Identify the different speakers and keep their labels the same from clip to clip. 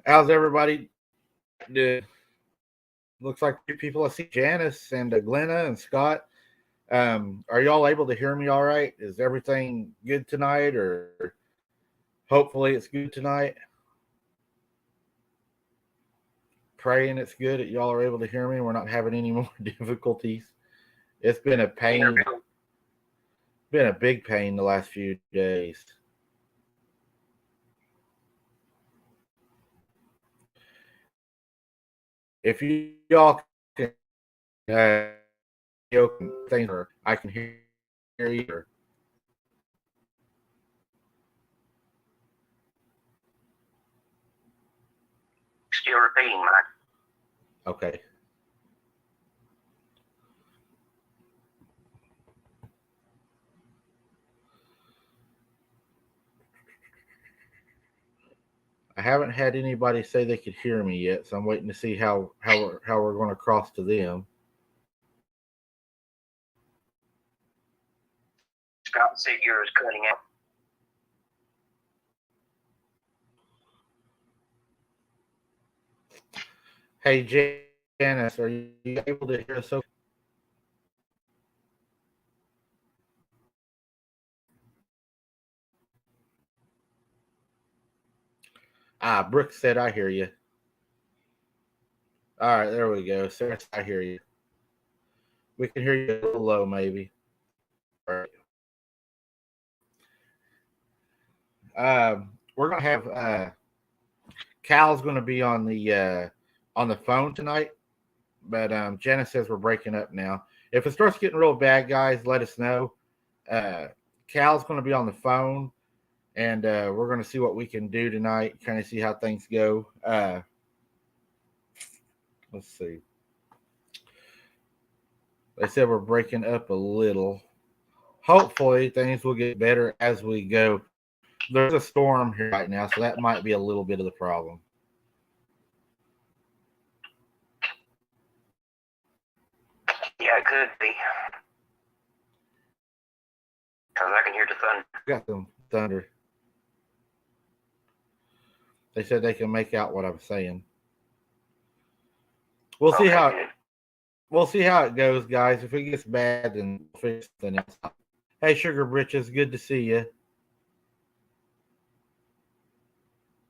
Speaker 1: How's everybody doing? Looks like two people. I see Janice and Glenna and Scott. Are y'all able to hear me all right? Is everything good tonight, or hopefully it's good tonight? Praying it's good that y'all are able to hear me. We're not having any more difficulties. It's been a pain, been a big pain the last few days. If y'all can things, or I can hear you.
Speaker 2: Still repeating, Mike.
Speaker 1: Okay. I haven't had anybody say they could hear me yet, so I'm waiting to see how we're going to cross to them.
Speaker 2: Scott said yours cutting out.
Speaker 1: Hey Janice, are you able to hear us? Okay? Brooke said I hear you. All right, there we go. Sarah, I hear you. We can hear you a little low, maybe. All right. We're gonna have Cal's gonna be on the phone tonight, but Janice says we're breaking up now. If it starts getting real bad, guys, let us know. Cal's gonna be on the phone, and we're gonna see what we can do tonight. Kind of see how things go. Let's see. They said we're breaking up a little. Hopefully, things will get better as we go. There's a storm here right now, so that might be a little bit of the problem.
Speaker 2: Yeah, it could be. Because I can hear the thunder.
Speaker 1: Got some thunder. They said they can make out what I'm saying. We'll see how it goes, guys. If it gets bad, then we'll figure something else out. Hey, Sugar Britches, good to see you.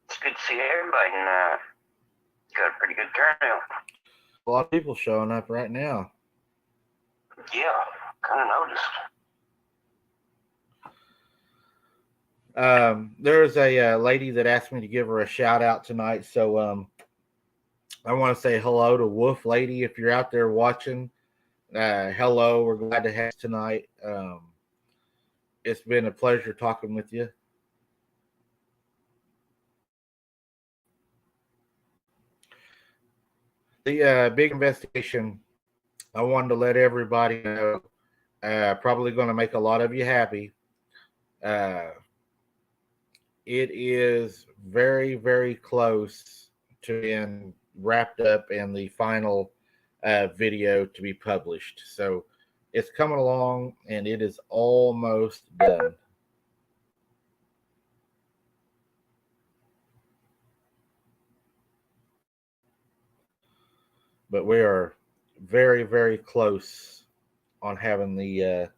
Speaker 2: It's good to see everybody, and got a pretty good turnout.
Speaker 1: A lot of people showing up right now.
Speaker 2: Yeah, kind of noticed.
Speaker 1: There's a lady that asked me to give her a shout out tonight, so I want to say hello to Wolf Lady if you're out there watching. Hello, we're glad to have you tonight. It's been a pleasure talking with you. The big investigation, I wanted to let everybody know. Probably going to make a lot of you happy. It is very, very close to being wrapped up and the final video to be published. So it's coming along and it is almost done. But we are very, very close on having the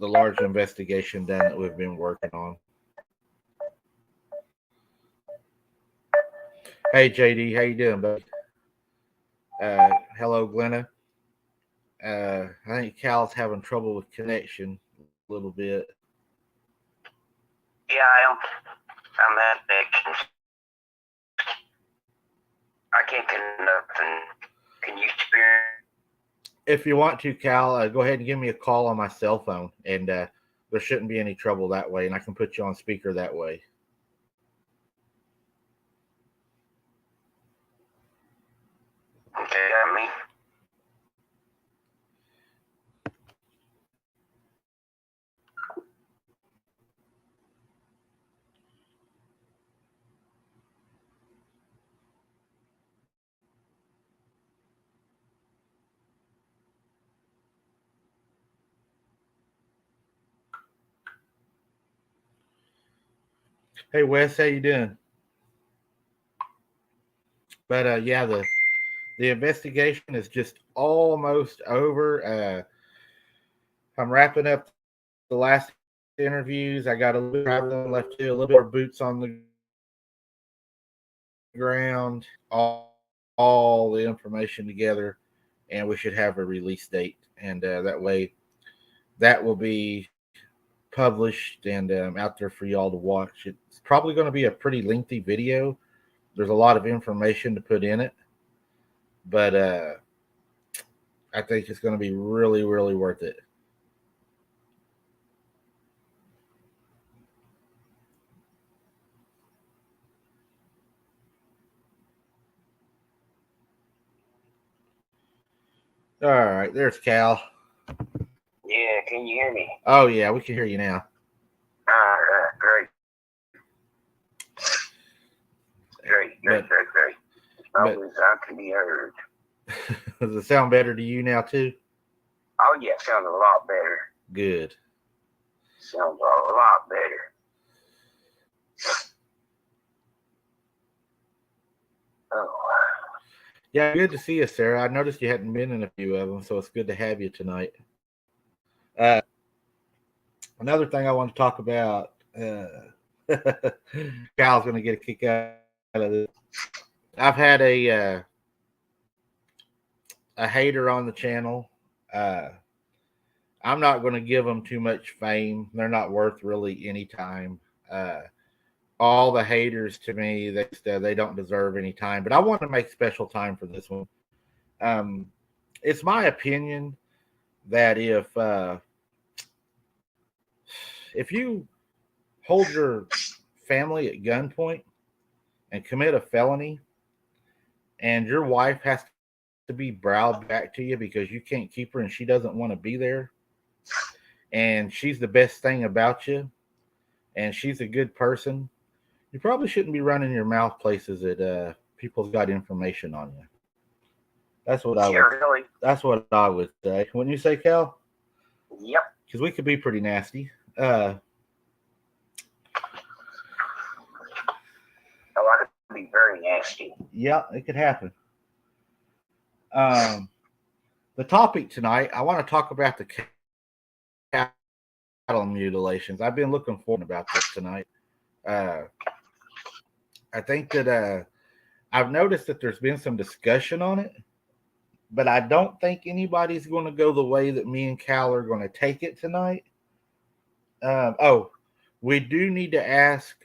Speaker 1: large investigation done that we've been working on. Hey JD, how you doing, buddy? Hello, Glenna. I think Cal's having trouble with connection a little bit.
Speaker 2: Yeah, I'm at connection. I can't get nothing. Can you spare?
Speaker 1: If you want to, Cal, go ahead and give me a call on my cell phone, and there shouldn't be any trouble that way, and I can put you on speaker that way.
Speaker 2: Okay, got me.
Speaker 1: Hey Wes, how you doing? But yeah, the investigation is just almost over. I'm wrapping up the last interviews. I got a little bit of traveling left to, a little bit of boots on the ground, all the information together, and we should have a release date. And that way, that will be published and out there for y'all to watch. It's probably going to be a pretty lengthy video. There's a lot of information to put in it, but I think it's going to be really, really worth it. All right, there's Cal.
Speaker 2: Yeah, can you hear me?
Speaker 1: Oh yeah, we can hear you now.
Speaker 2: Great. Great. Always I can be heard.
Speaker 1: Does it sound better to you now too?
Speaker 2: Oh yeah, sounds a lot better.
Speaker 1: Good.
Speaker 2: Sounds a lot better. Oh.
Speaker 1: Yeah, good to see you, Sarah. I noticed you hadn't been in a few of them, so it's good to have you tonight. Another thing I want to talk about. Cal's going to get a kick out of this. I've had a hater on the channel. I'm not going to give them too much fame. They're not worth really any time. All the haters to me, they don't deserve any time. But I want to make special time for this one. It's my opinion that if you hold your family at gunpoint and commit a felony, and your wife has to be browed back to you because you can't keep her and she doesn't want to be there, and she's the best thing about you, and she's a good person, you probably shouldn't be running your mouth places that people's got information on you. That's what I would.
Speaker 2: Really?
Speaker 1: That's what I would say. Wouldn't you say, Cal?
Speaker 2: Yep.
Speaker 1: Because we could be pretty nasty.
Speaker 2: I could be very nasty.
Speaker 1: Yeah, it could happen. The topic tonight, I want to talk about the cattle mutilations. I've been looking forward about this tonight. I think that I've noticed that there's been some discussion on it, but I don't think anybody's going to go the way that me and Cal are going to take it tonight. We do need to ask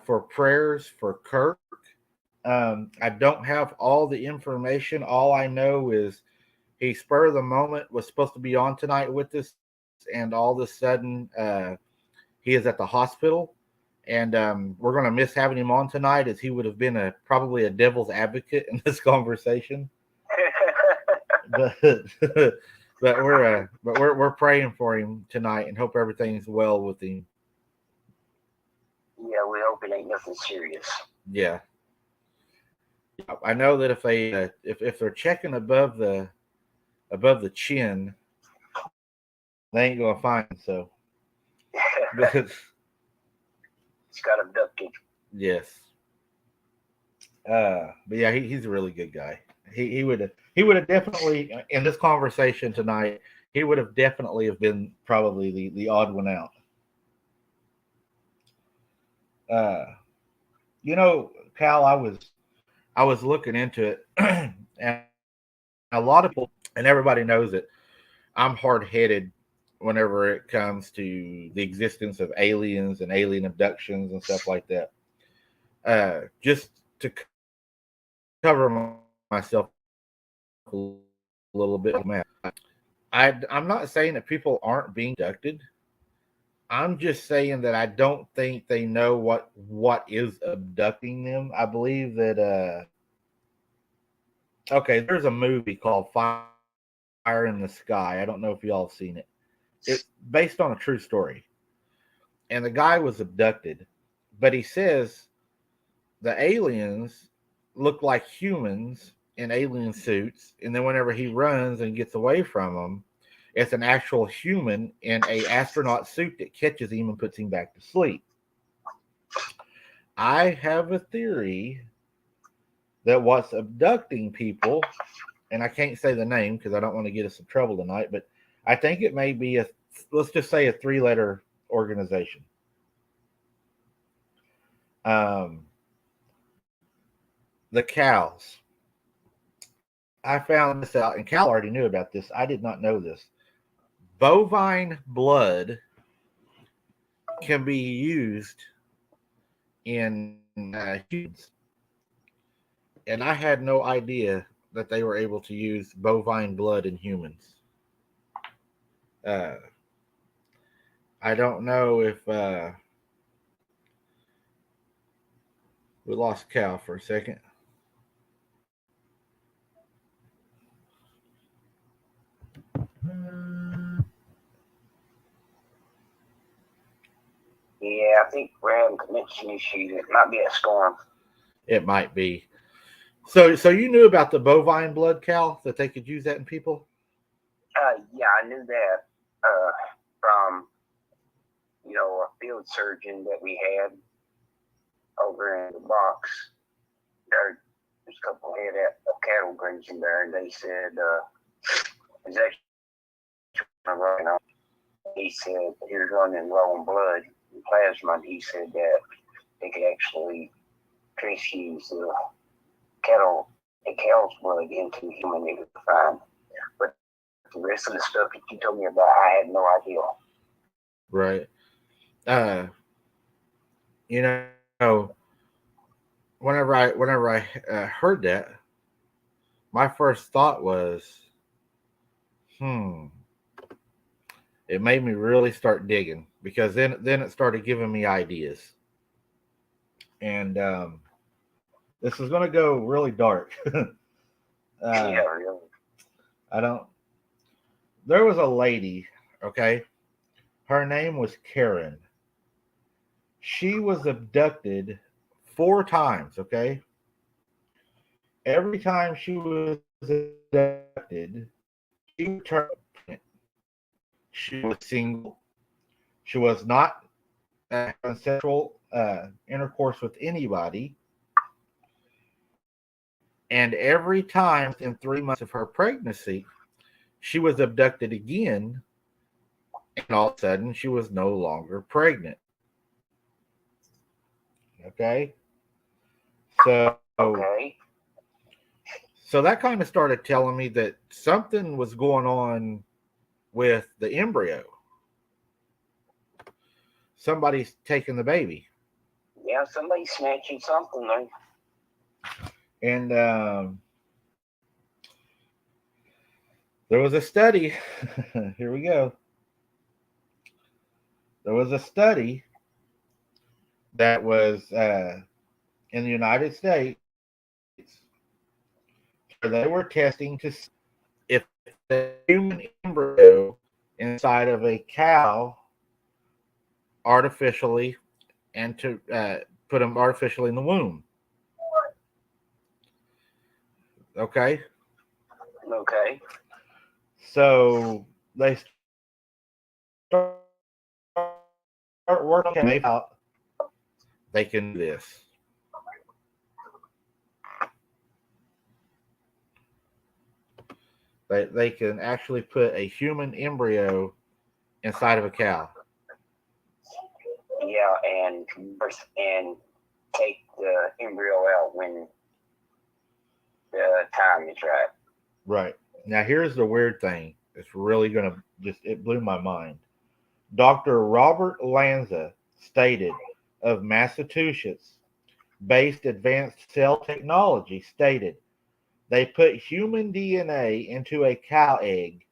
Speaker 1: for prayers for Kirk. I don't have all the information. All I know is he spur of the moment was supposed to be on tonight with us, and all of a sudden he is at the hospital, and we're going to miss having him on tonight, as he would have been probably a devil's advocate in this conversation. but we're praying for him tonight and hope everything's well with him.
Speaker 2: Yeah, we hope it ain't nothing serious.
Speaker 1: Yeah. I know that if they if they're checking above the chin, they ain't gonna find him. So
Speaker 2: it's got abducted.
Speaker 1: Yes. But yeah, he's a really good guy. He would have definitely, in this conversation tonight, he would have definitely have been probably the odd one out. Cal, I was looking into it, and a lot of people, and everybody knows it, I'm hard-headed whenever it comes to the existence of aliens and alien abductions and stuff like that. Just to cover myself a little bit, I'm not saying that people aren't being abducted. I'm just saying that I don't think they know what is abducting them. I believe that okay, there's a movie called Fire in the Sky. I don't know if y'all have seen it. It's based on a true story. And the guy was abducted, but he says the aliens look like humans in alien suits, and then whenever he runs and gets away from them, it's an actual human in a astronaut suit that catches him and puts him back to sleep. I have a theory that what's abducting people, and I can't say the name because I don't want to get us in trouble tonight, but I think it may be let's just say a 3-letter organization. Um, the cows. I found this out, and Cal already knew about this. I did not know this. Bovine blood can be used in humans, and I had no idea that they were able to use bovine blood in humans. Uh, I don't know if we lost Cal for a second.
Speaker 2: Yeah, I think we're having connection issues. It might be a storm.
Speaker 1: It might be. So you knew about the bovine blood, Cal, that they could use that in people?
Speaker 2: Yeah, I knew that from a field surgeon that we had over in the box. There's a couple head of cattle grazing there, and they said it's actually running on. He said he was running low on blood and plasma. And he said that they could actually transfuse the cow's blood into human they could find. But the rest of the stuff that you told me about, I had no idea.
Speaker 1: Right. Uh, you know, whenever I heard that, my first thought was, hmm. It made me really start digging because then it started giving me ideas, and this is going to go really dark.
Speaker 2: Yeah, really.
Speaker 1: I don't. There was a lady. Okay, her name was Karen. She was abducted 4 times. Okay, every time she was abducted, she returned pregnant. She was single. She was not having sexual intercourse with anybody. And every time within 3 months of her pregnancy, she was abducted again, and all of a sudden she was no longer pregnant. Okay, so
Speaker 2: Okay.
Speaker 1: so that kind of started telling me that something was going on with the embryo. Somebody's taking the baby,
Speaker 2: Yeah, somebody's snatching something there.
Speaker 1: and there was a study. Here we go. There was a study that was in the United States where they were testing to see if the human embryo inside of a cow artificially and to put them artificially in the womb. Okay,
Speaker 2: Okay.
Speaker 1: so they start working out they can do this. They can actually put a human embryo inside of a cow.
Speaker 2: Yeah, and take the embryo out when the time is right.
Speaker 1: Right. Now here's the weird thing. It's really gonna it blew my mind. Dr. Robert Lanza stated of Massachusetts based advanced cell technology stated they put human DNA into a cow egg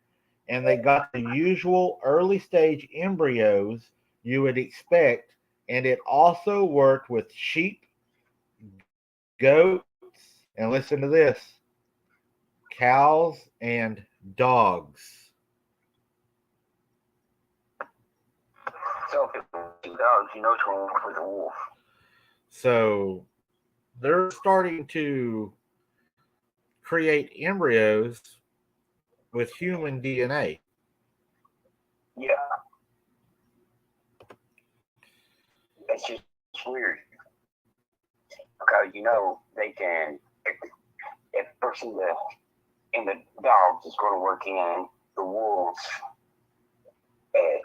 Speaker 1: and they got the usual early stage embryos you would expect, and it also worked with sheep, goats, and listen to this, cows and dogs.
Speaker 2: So if it was two dogs, it's one with a wolf.
Speaker 1: So they're starting to create embryos with human DNA.
Speaker 2: Yeah, that's just weird. because they can. If the person in the dogs is going to work in the wolves, and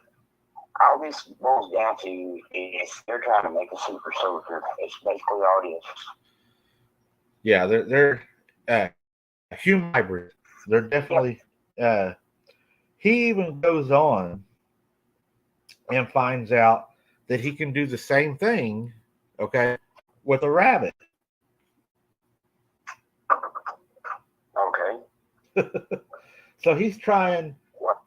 Speaker 2: all this boils down to is they're trying to make a super soldier. It's basically all it is.
Speaker 1: Yeah, they're human hybrids. They're definitely.
Speaker 2: Yep.
Speaker 1: He even goes on and finds out that he can do the same thing, okay, with a rabbit.
Speaker 2: Okay.
Speaker 1: So he's trying
Speaker 2: What?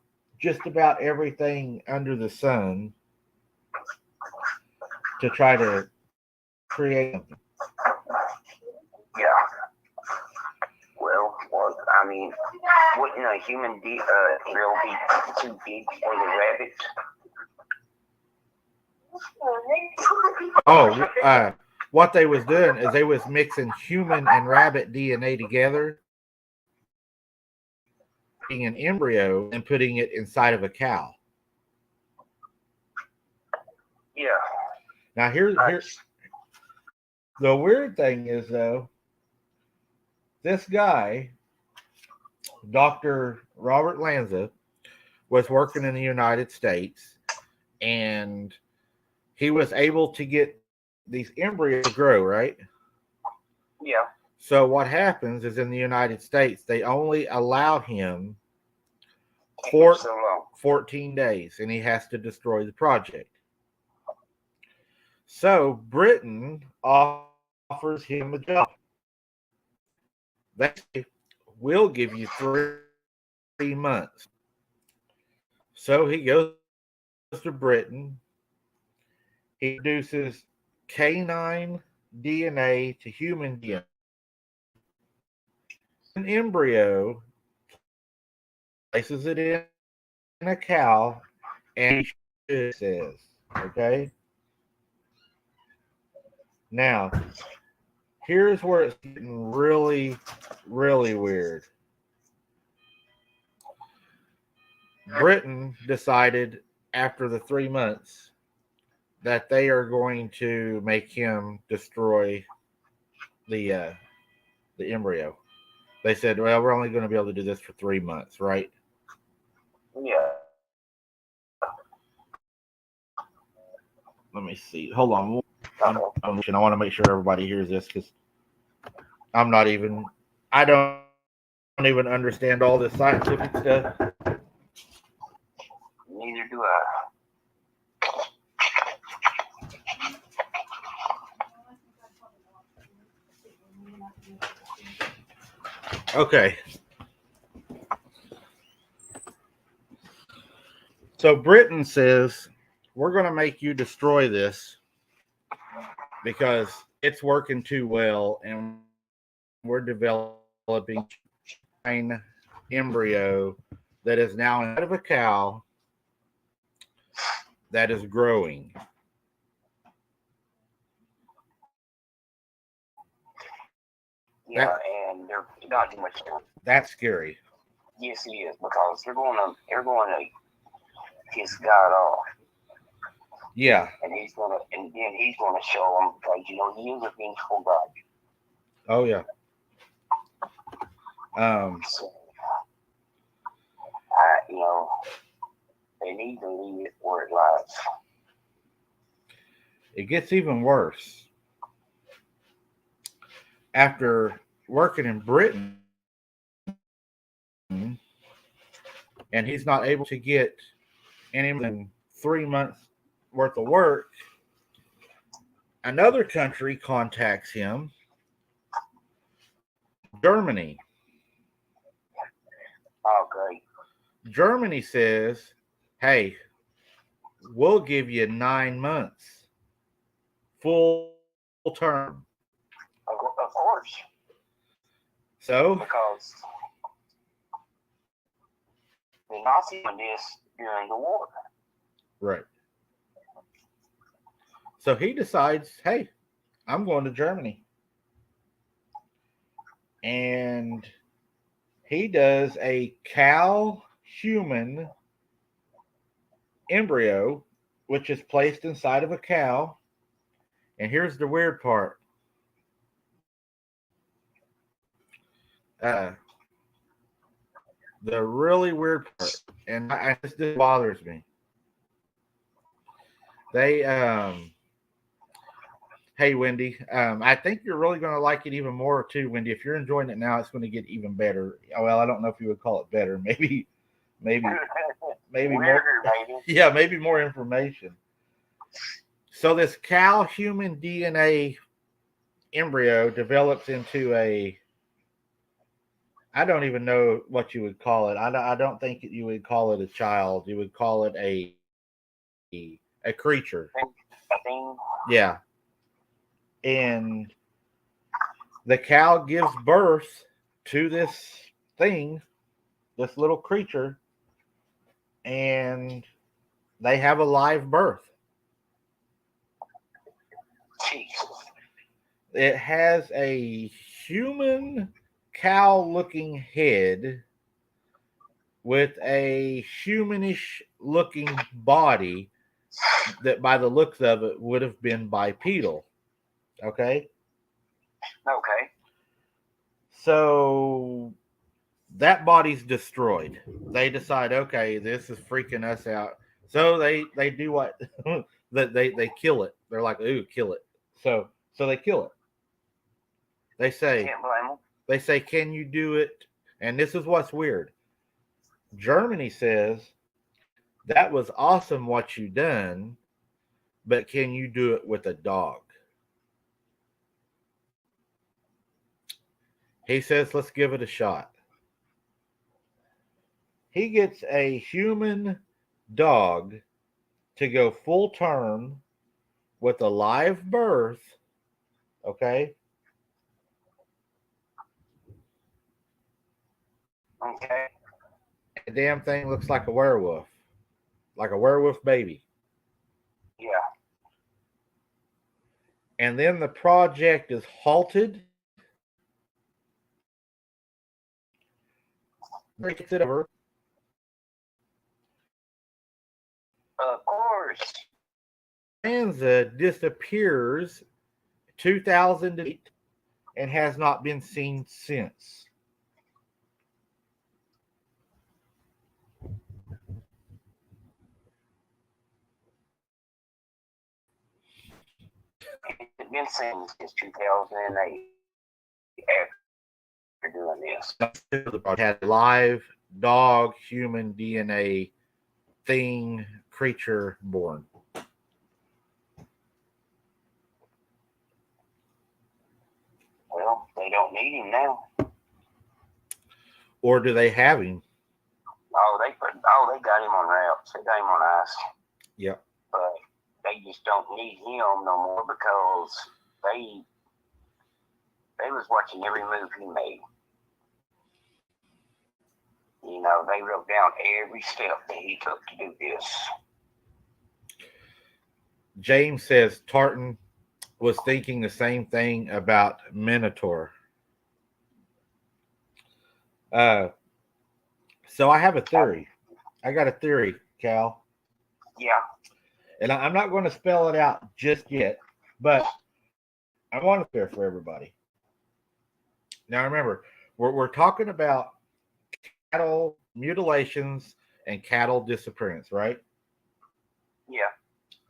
Speaker 1: just about everything under the sun to try to create something.
Speaker 2: Yeah. Well, I mean, wouldn't a human embryo be too big for the rabbit?
Speaker 1: Oh, what they was doing is they was mixing human and rabbit DNA together, taking an embryo and putting it inside of a cow.
Speaker 2: Yeah.
Speaker 1: Now here's the weird thing is though, this guy, Dr. Robert Lanza, was working in the United States, and he was able to get these embryos to grow, right?
Speaker 2: Yeah.
Speaker 1: So what happens is in the United States, they only allow him 14 days, and he has to destroy the project. So Britain offers him a job. They say, we'll give you 3 months. So he goes to Britain. He produces canine DNA to human DNA. An embryo, places it in a cow, and it says, okay? Now, here's where it's getting really, really weird. Britain decided after the 3 months that they are going to make him destroy the embryo. They said, well, we're only going to be able to do this for 3 months, right?
Speaker 2: Yeah.
Speaker 1: Let me see. Hold on. I want to make sure everybody hears this because I don't even understand all this scientific stuff.
Speaker 2: Neither do I.
Speaker 1: Okay. So Britain says, we're going to make you destroy this because it's working too well, and we're developing an embryo that is now inside of a cow that is growing.
Speaker 2: Yeah, and they're not too much.
Speaker 1: That's scary.
Speaker 2: Yes, it is, because they're going to piss God off.
Speaker 1: Yeah.
Speaker 2: And then he's gonna show them, because he is a vengeful God.
Speaker 1: Oh yeah.
Speaker 2: So, they need to leave it where it lies.
Speaker 1: It gets even worse. After working in Britain, and he's not able to get any more than 3 months worth of work, another country contacts him, Germany.
Speaker 2: Oh, great.
Speaker 1: Germany says, hey, we'll give you 9 months, full term.
Speaker 2: Of course.
Speaker 1: So,
Speaker 2: because the Nazis did this during the war.
Speaker 1: Right. So he decides, hey, I'm going to Germany. And he does a cow human embryo, which is placed inside of a cow. And here's the weird part. Uh, the really weird part, and this bothers me. They Hey Wendy, I think you're really going to like it even more too, Wendy. If you're enjoying it now, it's going to get even better. Well, I don't know if you would call it better. Maybe, maybe more.
Speaker 2: Weirder, maybe.
Speaker 1: Yeah, maybe more information. So this cow human DNA embryo develops into a. I don't even know what you would call it. I don't think you would call it a child. You would call it a creature.
Speaker 2: Thing.
Speaker 1: Yeah, and the cow gives birth to this thing, this little creature, and they have a live birth.
Speaker 2: Jeez.
Speaker 1: It has a human cow looking head with a humanish looking body that, by the looks of it, would have been bipedal. Okay?
Speaker 2: Okay.
Speaker 1: So that body's destroyed. They decide, okay, this is freaking us out. So they do what that they kill it. They're like, ooh, kill it. So they kill it. They say,
Speaker 2: Can't blame them.
Speaker 1: they say, can you do it? And this is what's weird. Germany says that was awesome what you done, but can you do it with a dog? He says, let's give it a shot. He gets a human dog to go full term with a live birth. Okay.
Speaker 2: Okay.
Speaker 1: The damn thing looks like a werewolf baby.
Speaker 2: Yeah.
Speaker 1: And then the project is halted. Gets it over.
Speaker 2: Of course.
Speaker 1: Anza disappears 2008 and has not been seen since.
Speaker 2: It's been since 2008 after doing this.
Speaker 1: Had live dog human DNA thing creature born.
Speaker 2: Well, they don't need him now.
Speaker 1: Or do they have him?
Speaker 2: They got him on wraps. They got him on ice.
Speaker 1: Yep.
Speaker 2: But they just don't need him no more because they was watching every move he made. You know, they wrote down every step that he took to do this.
Speaker 1: James says Tartan was thinking the same thing about Minotaur. So I have a theory. I got a theory, Cal.
Speaker 2: Yeah.
Speaker 1: And I'm not going to spell it out just yet, but I want to clear for everybody. Now remember, we're talking about cattle mutilations and cattle disappearance, right?
Speaker 2: Yeah.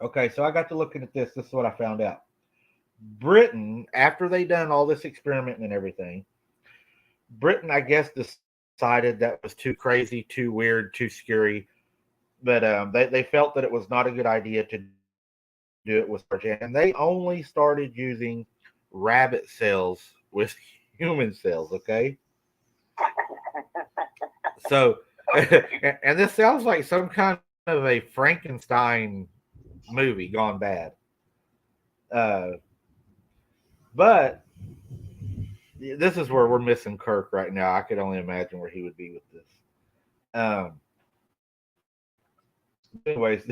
Speaker 1: Okay, so I got to looking at this. This is what I found out. Britain, after they done all this experimenting and everything, Britain, I guess, decided that was too crazy, too weird, too scary. But they felt that it was not a good idea to do it with surgery, and they only started using rabbit cells with human cells. Okay, so and this sounds like some kind of a Frankenstein movie gone bad. But this is where we're missing Kirk right now. I could only imagine where he would be with this. Anyways,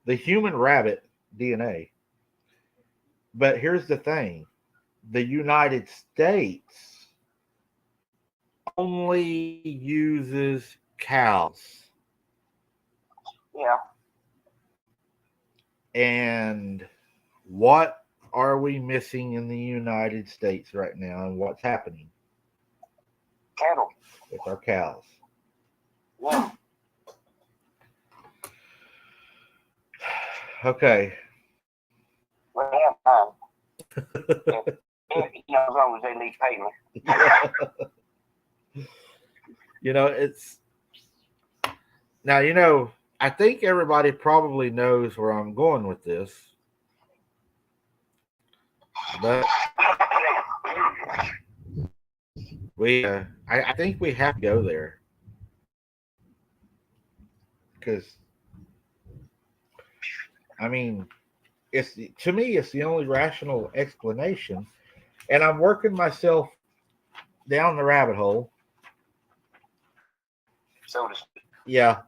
Speaker 1: the human rabbit DNA. But here's the thing: the United States only uses cows.
Speaker 2: Yeah.
Speaker 1: And what are we missing in the United States right now, and what's happening? with our cows.
Speaker 2: Yeah.
Speaker 1: Okay.
Speaker 2: Well, yeah, fine. As long as they need payment.
Speaker 1: It's now, I think everybody probably knows where I'm going with this, but I think we have to go there because, I mean, to me, it's the only rational explanation, and I'm working myself down the rabbit hole.
Speaker 2: So to speak.
Speaker 1: Yeah,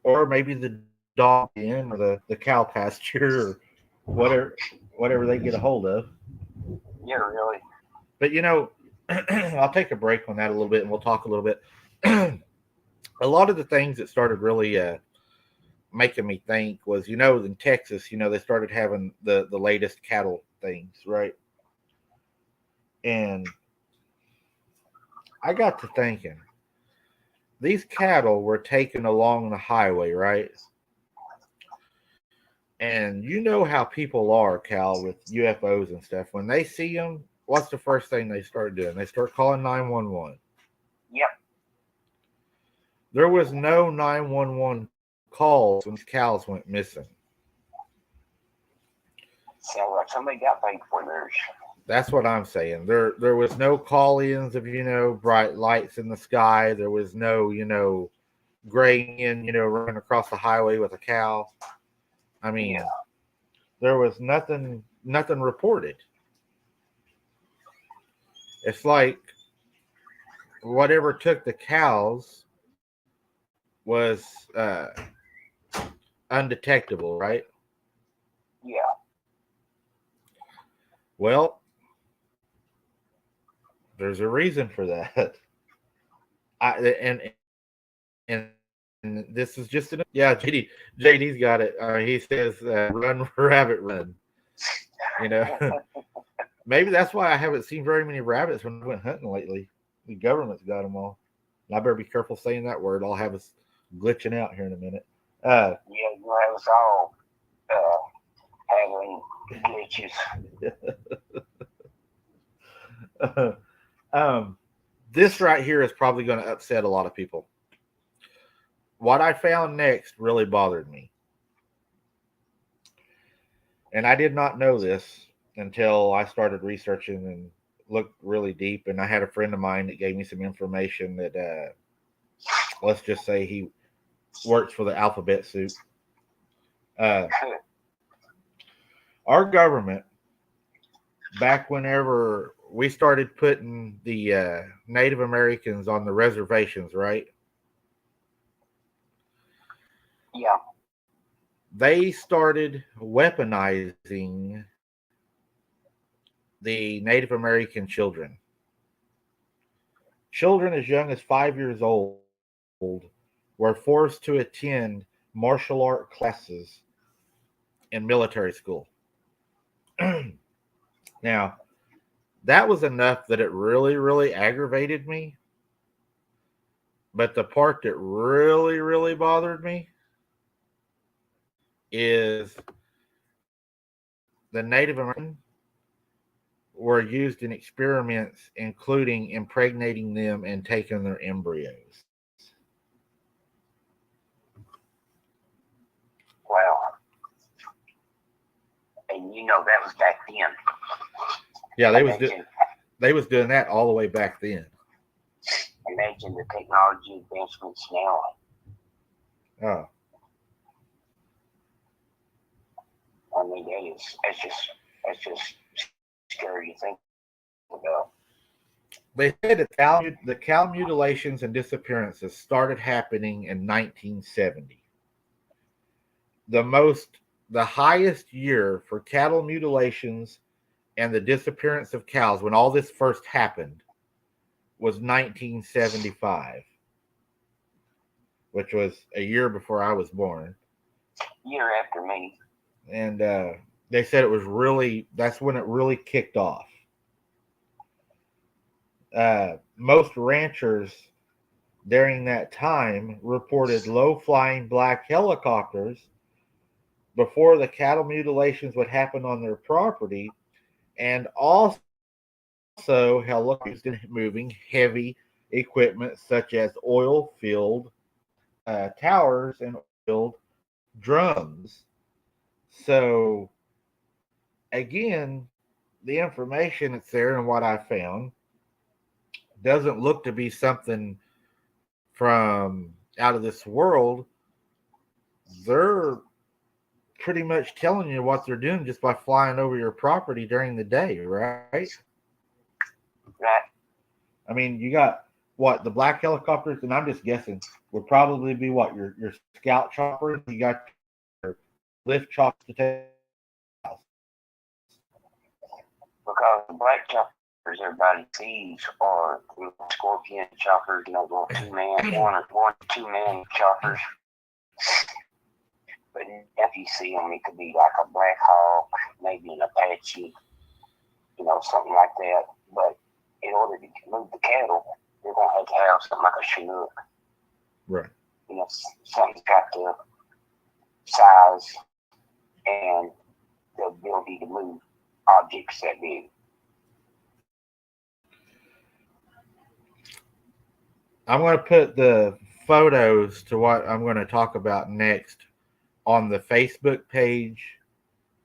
Speaker 1: or maybe the dog in or the cow pasture or whatever they get a hold of.
Speaker 2: Yeah, really.
Speaker 1: But I'll take a break on that a little bit, and we'll talk a little bit. A lot of the things that started really making me think was, in Texas, they started having the latest cattle things, right? And I got to thinking, these cattle were taken along the highway, right? And you know how people are, Cal, with UFOs and stuff. When they see them, what's the first thing they start doing? They start calling 911.
Speaker 2: Yep.
Speaker 1: There was no 911 calls when these cows went missing.
Speaker 2: Sounds like somebody got paid for theirs.
Speaker 1: That's what I'm saying. There was no call-ins of, bright lights in the sky. There was no, graying in, running across the highway with a cow. I mean,
Speaker 2: Yeah.
Speaker 1: there was nothing reported. It's like whatever took the cows was undetectable, right?
Speaker 2: Yeah.
Speaker 1: Well, there's a reason for that. And this is just JD's got it. He says, "Run, rabbit, run." Maybe that's why I haven't seen very many rabbits when I went hunting lately. The government's got them all. And I better be careful saying that word. I'll have us glitching out here in a minute.
Speaker 2: Yeah, you have us all having glitches.
Speaker 1: This right here is probably going to upset a lot of people. What I found next really bothered me. And I did not know this until I started researching and looked really deep. And I had a friend of mine that gave me some information that, let's just say he works for the alphabet soup. Our government, back whenever we started putting the Native Americans on the reservations, right?
Speaker 2: Yeah.
Speaker 1: They started weaponizing the Native American children. Children as young as 5 years old were forced to attend martial art classes in military school. Now, that was enough that it really, really aggravated me. But the part that really, really bothered me is the Native American were used in experiments, including impregnating them and taking their embryos.
Speaker 2: Wow. And that was back then.
Speaker 1: Yeah, they was doing that all the way back then.
Speaker 2: Imagine the technology advancements now.
Speaker 1: Oh.
Speaker 2: I mean, that's just scary to think about.
Speaker 1: They said that the cow mutilations and disappearances started happening in 1970. The highest year for cattle mutilations and the disappearance of cows when all this first happened was 1975, which was a year before I was born.
Speaker 2: Year after me.
Speaker 1: And they said that's when it really kicked off. Most ranchers during that time reported low-flying black helicopters before the cattle mutilations would happen on their property, and also helicopters used in moving heavy equipment such as oil-filled towers and oil-filled drums. So again, the information that's there and what I found doesn't look to be something from out of this world. They're pretty much telling you what they're doing just by flying over your property during the day, right?
Speaker 2: Right.
Speaker 1: I mean, you got what the black helicopters, and I'm just guessing would probably be what your scout choppers. You got your lift choppers to take out.
Speaker 2: Because the black choppers everybody sees are scorpion choppers, little 2-man, one 2-man choppers. But if you see them, it could be like a Black Hawk, maybe an Apache, something like that. But in order to move the cattle, they're going to have something like a Chinook.
Speaker 1: Right.
Speaker 2: Something's got the size and the ability to move objects that big.
Speaker 1: I'm going to put the photos to what I'm going to talk about next on the Facebook page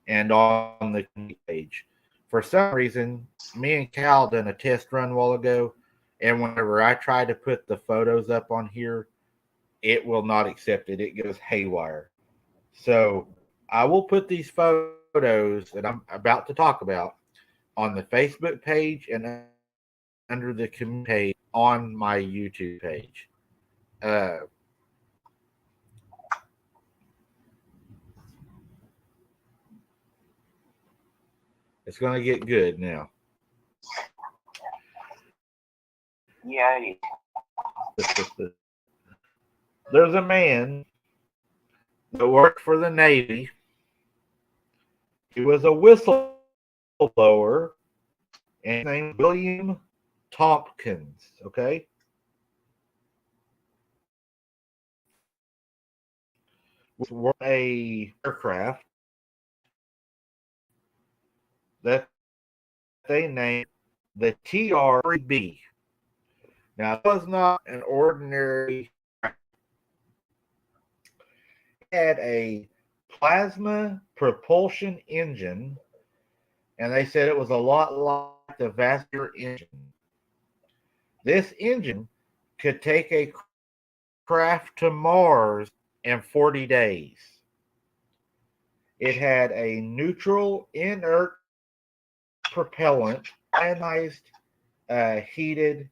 Speaker 1: and on the page. For some reason, me and Cal done a test run a while ago, and whenever I try to put the photos up on here, it will not accept it. It goes haywire. So I will put these photos that I'm about to talk about on the Facebook page and under the community page on my YouTube page. Uh, it's going to get good now.
Speaker 2: Yeah,
Speaker 1: There's a man that worked for the Navy. He was a whistleblower, and his name was William Tompkins. Okay, was a aircraft that they named the TR-3B. Now, it was not an ordinary. It had a plasma propulsion engine, and they said it was a lot like the Vascular engine. This engine could take a craft to Mars in 40 days. It had a neutral inert propellant, ionized heated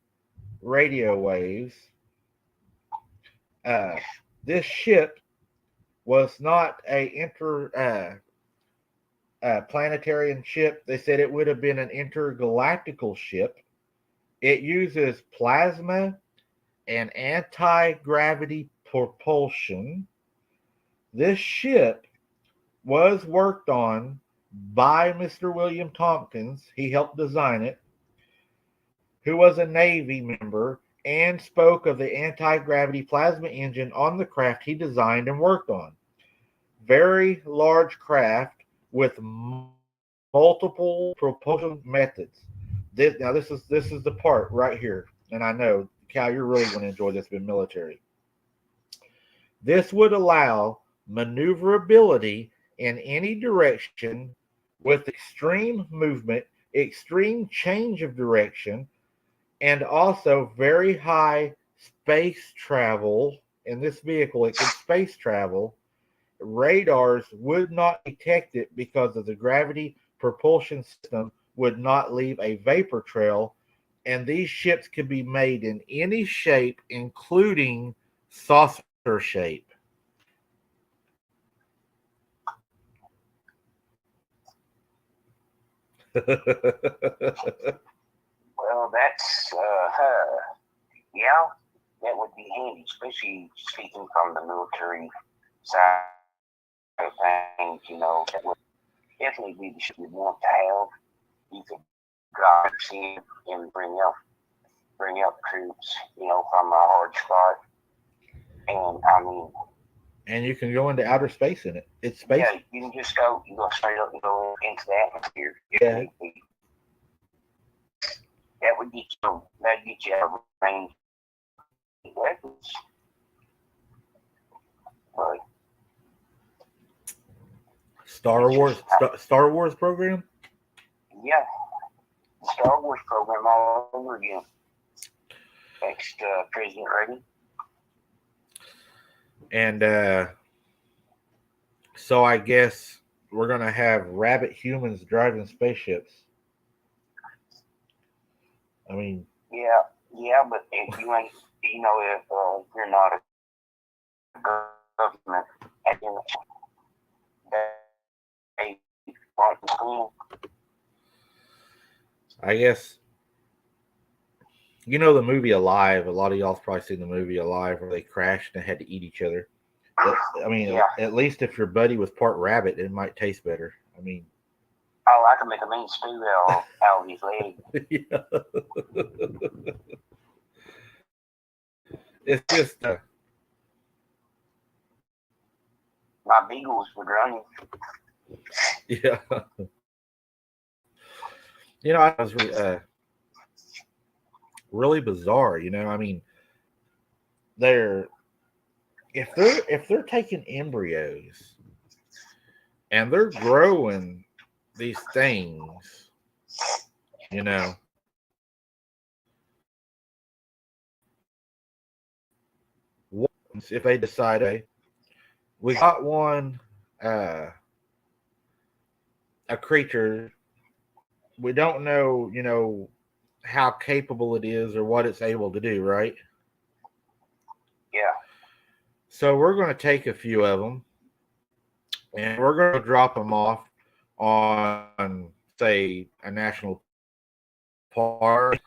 Speaker 1: radio waves. This ship was not a planetary ship. They said it would have been an intergalactical ship. It uses plasma and anti-gravity propulsion. This ship was worked on by Mr. William Tompkins. He helped design it, who was a Navy member and spoke of the anti-gravity plasma engine on the craft he designed and worked on. Very large craft with multiple propulsion methods. This is the part right here, and I know Cal, you're really going to enjoy this in military. This would allow maneuverability in any direction with extreme movement, extreme change of direction, and also very high space travel. In this vehicle, it could space travel. Radars would not detect it because of the gravity propulsion system would not leave a vapor trail, and these ships could be made in any shape, including saucer shape.
Speaker 2: well, that's yeah, that would be handy, especially speaking from the military side of things. That would definitely be the shit we want to have. You could God see and bring up bring up troops, from a hard spot. And
Speaker 1: And you can go into outer space in it. It's space.
Speaker 2: yeah, you can just you go straight up and go into the atmosphere.
Speaker 1: Yeah.
Speaker 2: That'd get you a range of weapons. But
Speaker 1: Star Wars program.
Speaker 2: yeah, the Star Wars program all over again. Thanks to President Reagan.
Speaker 1: And so I guess we're gonna have rabbit humans driving spaceships. I mean,
Speaker 2: yeah, but if you ain't, if you're not a government agency, they won't school.
Speaker 1: I guess the movie Alive. A lot of y'all's probably seen the movie Alive, where they crashed and had to eat each other. I mean,
Speaker 2: Yeah.
Speaker 1: At least if your buddy was part rabbit, it might taste better. I mean,
Speaker 2: oh, I can make a mean stew out of his leg.
Speaker 1: Yeah. It's just
Speaker 2: My beagles would run.
Speaker 1: Yeah. I was really bizarre. I mean, if they're taking embryos and they're growing these things, if they decide, hey, we got one, a creature, we don't know, how capable it is or what it's able to do, right?
Speaker 2: Yeah.
Speaker 1: So we're going to take a few of them and we're going to drop them off on, say, a national park,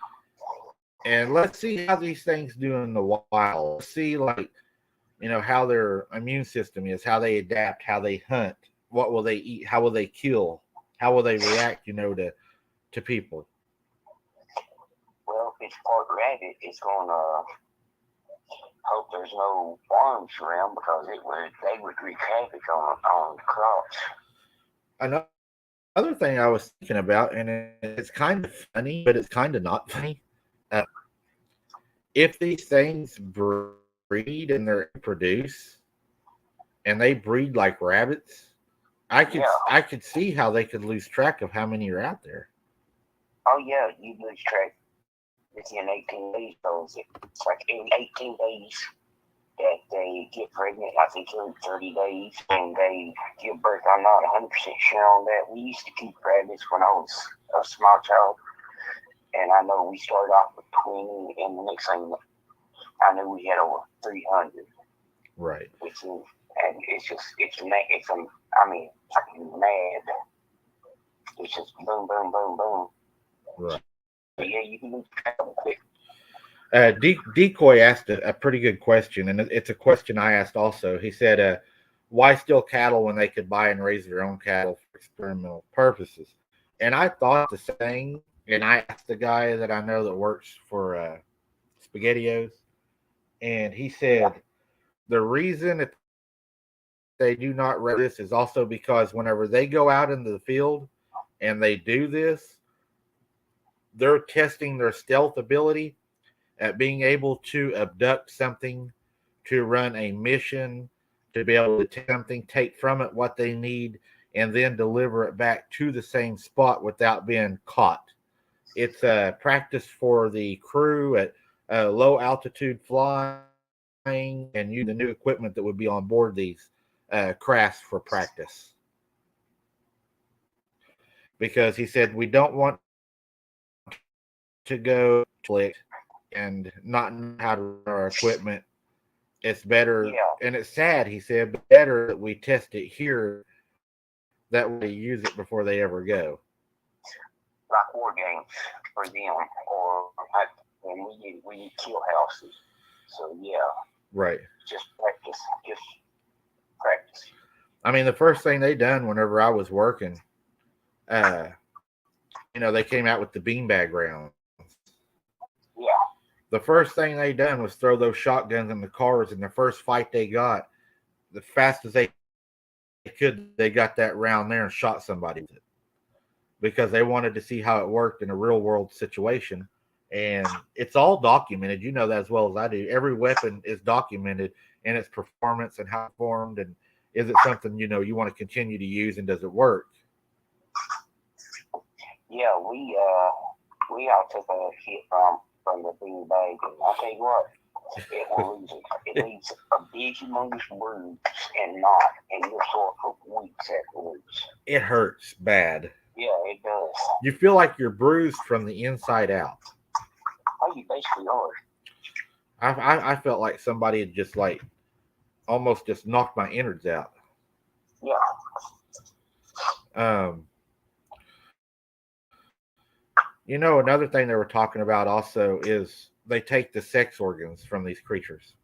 Speaker 1: and let's see how these things do in the wild. See, how their immune system is, how they adapt, how they hunt, what will they eat, how will they kill, how will they react, to people.
Speaker 2: Well, if it's part rabbit, it's going to hope there's no farms around because they would wreak havoc on crops.
Speaker 1: Another thing I was thinking about, and it's kind of funny, but it's kind of not funny. If these things breed and they produce, and they breed like rabbits, I could see how they could lose track of how many are out there.
Speaker 2: Oh yeah, you lose track within 18 days. So it's like in 18 days that they get pregnant. I think in 30 days, and they give birth. I'm not 100% sure on that. We used to keep rabbits when I was a small child, and I know we started off with 20, and the next thing I knew we had over 300.
Speaker 1: Right.
Speaker 2: And it's fucking mad. It's just boom, boom, boom, boom.
Speaker 1: Right.
Speaker 2: But yeah, you can lose track of it quick.
Speaker 1: Decoy asked a pretty good question, and it's a question I asked also. He said, why steal cattle when they could buy and raise their own cattle for experimental purposes? And I thought the same, and I asked the guy that I know that works for SpaghettiOs, and he said the reason that they do not raise this is also because whenever they go out into the field and they do this, they're testing their stealth ability at being able to abduct something, to run a mission, to be able to take something, take from it what they need, and then deliver it back to the same spot without being caught. It's a practice for the crew at low altitude flying and using the new equipment that would be on board these crafts for practice. Because he said, we don't want to go and not know how to run our equipment. It's better, and it's sad, he said, but better that we test it here, that way use it before they ever go.
Speaker 2: Like war games for them, or when we kill houses. So yeah.
Speaker 1: Right.
Speaker 2: Just practice.
Speaker 1: I mean, the first thing they done whenever I was working, they came out with the beanbag rounds.
Speaker 2: Yeah.
Speaker 1: The first thing they done was throw those shotguns in the cars. In the first fight they got, the fast as they could, they got that round there and shot somebody with it because they wanted to see how it worked in a real world situation. And it's all documented. You know that as well as I do. Every weapon is documented in its performance and how it formed, and is it something you want to continue to use, and does it work?
Speaker 2: Yeah, we all took a hit from the bean bag, and I'll tell you what, it leaves a big humongous bruise and knot, and you're sore for weeks afterwards.
Speaker 1: It hurts bad.
Speaker 2: Yeah, it does.
Speaker 1: You feel like you're bruised from the inside out.
Speaker 2: Oh, you basically are.
Speaker 1: I felt like somebody had just almost just knocked my innards out.
Speaker 2: Yeah.
Speaker 1: Another thing they were talking about also is they take the sex organs from these creatures.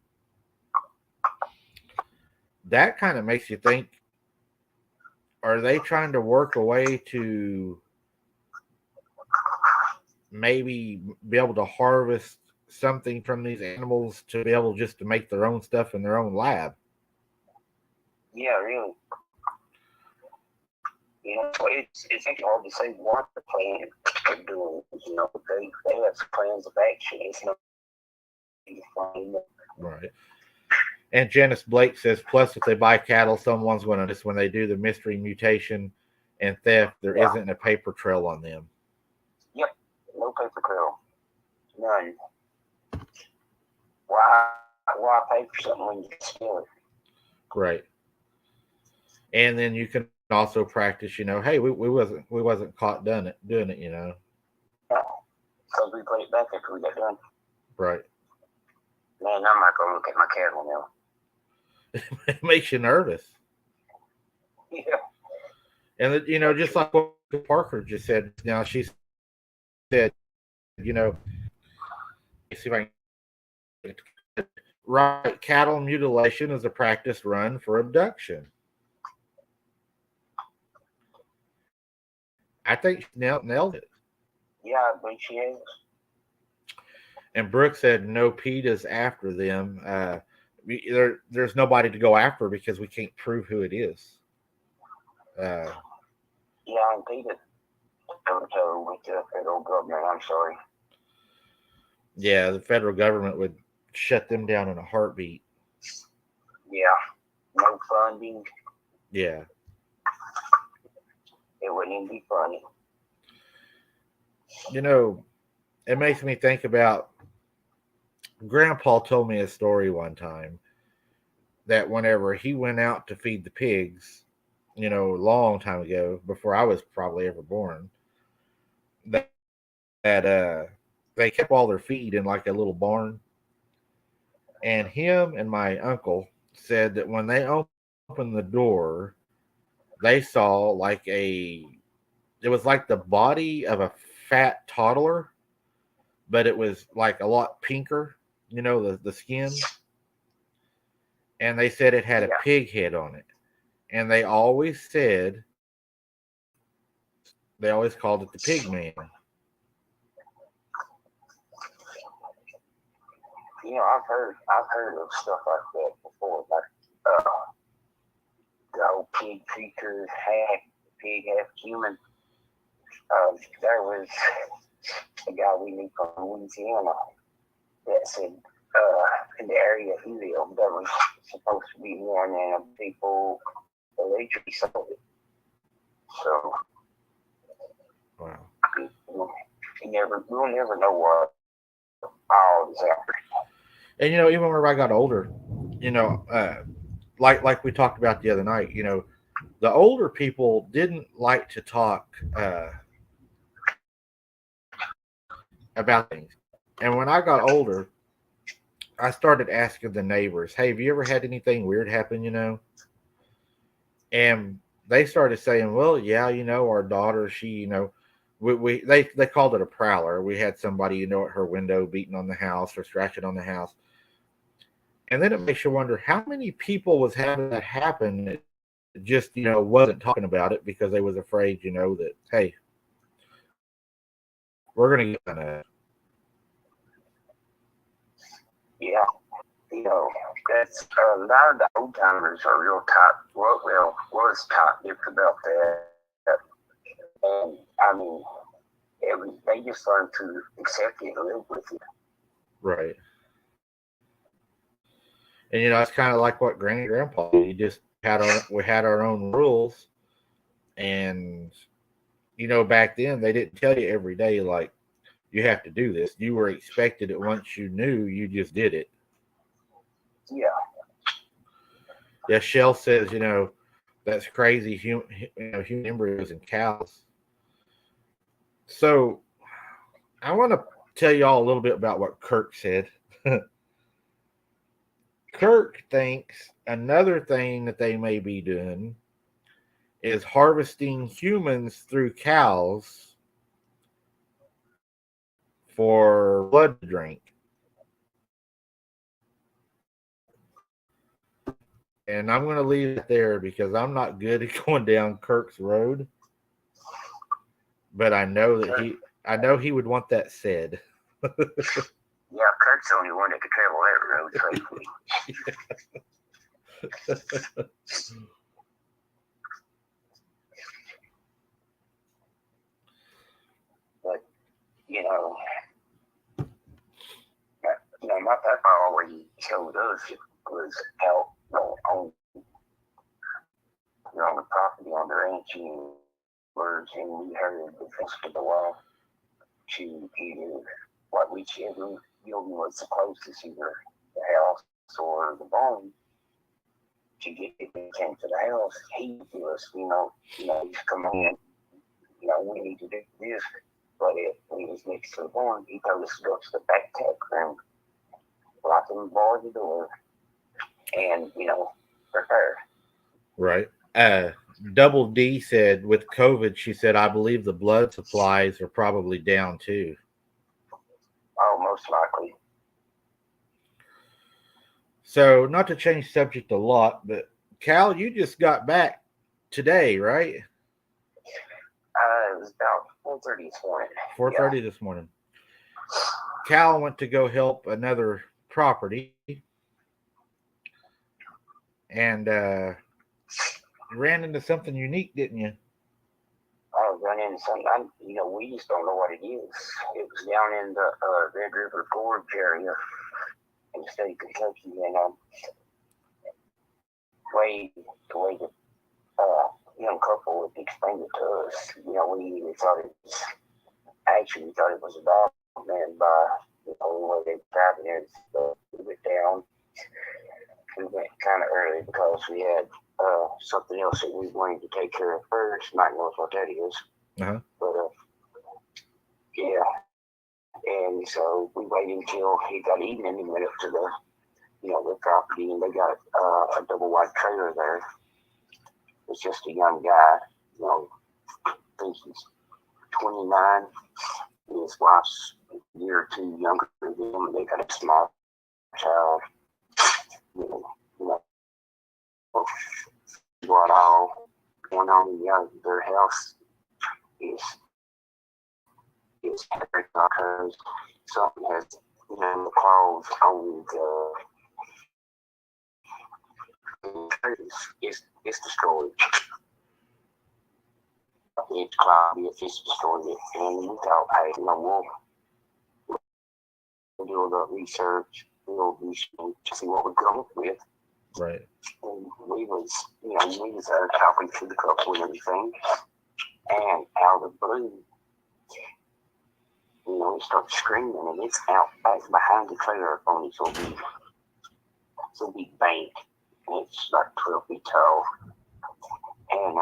Speaker 1: That kind of makes you think, are they trying to work a way to maybe be able to harvest something from these animals to be able just to make their own stuff in their own lab?
Speaker 2: Yeah, really. It's actually hard to say what the plan are doing. They have plans of action. It's not
Speaker 1: right. And Janice Blake says, plus, if they buy cattle, someone's going to just when they do the mystery mutation and theft, there isn't a paper trail on them.
Speaker 2: Yep, no paper trail, none. Why pay for something when you can steal it?
Speaker 1: Right. And then you can also practice. Hey, we wasn't caught doing it.
Speaker 2: Yeah, because we put it back after we got done.
Speaker 1: Right.
Speaker 2: Man, I'm not gonna look at my cattle now.
Speaker 1: It makes you nervous.
Speaker 2: Yeah.
Speaker 1: And just like what Parker just said. Now she said, see if I can. Right, cattle mutilation is a practice run for abduction. I think she nailed it.
Speaker 2: Yeah, I believe she is.
Speaker 1: And Brooke said no PETA's after them. There's nobody to go after because we can't prove who it is.
Speaker 2: Yeah, and PETA toe with the federal government. I'm sorry.
Speaker 1: Yeah, the federal government would shut them down in a heartbeat.
Speaker 2: Yeah, no funding.
Speaker 1: Yeah.
Speaker 2: It wouldn't even be funny.
Speaker 1: It makes me think about Grandpa told me a story one time that whenever he went out to feed the pigs, a long time ago, before I was probably ever born, that they kept all their feed in like a little barn. And him and my uncle said that when they opened the door, they saw it was like the body of a fat toddler, but it was like a lot pinker, the skin. And they said it had a pig head on it. And they always called it the pig man.
Speaker 2: I've heard of stuff like that before, like the old pig creature, half pig, half human. There was a guy we knew from Louisiana that said in the area he lived, there was supposed to be one, and people allegedly sold it. So,
Speaker 1: wow,
Speaker 2: we'll never know what all is after.
Speaker 1: And even whenever I got older, like we talked about the other night, the older people didn't like to talk about things. And when I got older, I started asking the neighbors, "Hey, have you ever had anything weird happen?" And they started saying, "Well, yeah, our daughter, she, they called it a prowler. We had somebody, at her window beating on the house or scratching on the house." And then it makes you wonder how many people was having that happen that just, wasn't talking about it because they was afraid, that, hey, we're going to get on that.
Speaker 2: Yeah. That's a lot of the old timers are real tight. Well, was tight-lipped about that. And I mean, they just learned to accept it and live with it.
Speaker 1: Right. And it's kind of like what Granny and Grandpa did. We had our own rules, and back then they didn't tell you every day like you have to do this. You were expected it once you knew, you just did it.
Speaker 2: Yeah.
Speaker 1: Yeah, Shell says, that's crazy. Human embryos and cows. So I want to tell you all a little bit about what Kirk said. Kirk thinks another thing that they may be doing is harvesting humans through cows for blood to drink. And I'm going to leave it there because I'm not good at going down Kirk's road. But I know he would want that said.
Speaker 2: Yeah, Kirk's the only one that could travel that road safely. But my papa always showed us was out on the property on the ranch and birds, and we heard the fence to go off to either whichever building was the closest, either the house or the barn. To get it came to the house, he would give us, come on, we need to do this. But when he was next to the barn, he told us to go to the back tap room, lock and bar the door, and prepare.
Speaker 1: Right. Double D said with COVID, she said, I believe the blood supplies are probably down too.
Speaker 2: Oh, most likely.
Speaker 1: So, not to change subject a lot, but Cal, you just got back today, right?
Speaker 2: It was about 4:30 this morning.
Speaker 1: 4:30 this morning. Cal went to go help another property, and ran into something unique, didn't you?
Speaker 2: I run into something. We just don't know what it is. It was down in the Red River Gorge area in the state of Kentucky, and the way the young couple would explain it to us, we thought it was a dog man by the way they were driving it. So we went down. We went kind of early because we had something else that we wanted to take care of first. Mike knows what that is.
Speaker 1: Uh-huh.
Speaker 2: But yeah, and so we waited until it got evening and went up to the property, and they got a double wide trailer there. It's just a young guy, I think he's 29. His wife's a year or two younger than him, and they got a small child. What all going on in their house is because something has the claws on it's destroyed. It's cloudy, it's destroyed it, and we thought, hey, we'll do a little research, to see what we come up with.
Speaker 1: Right.
Speaker 2: And we was there talking to the couple and everything, and out of the blue, he starts screaming, and it's out back behind the trailer on this little big bank, and it's like 12 feet tall, and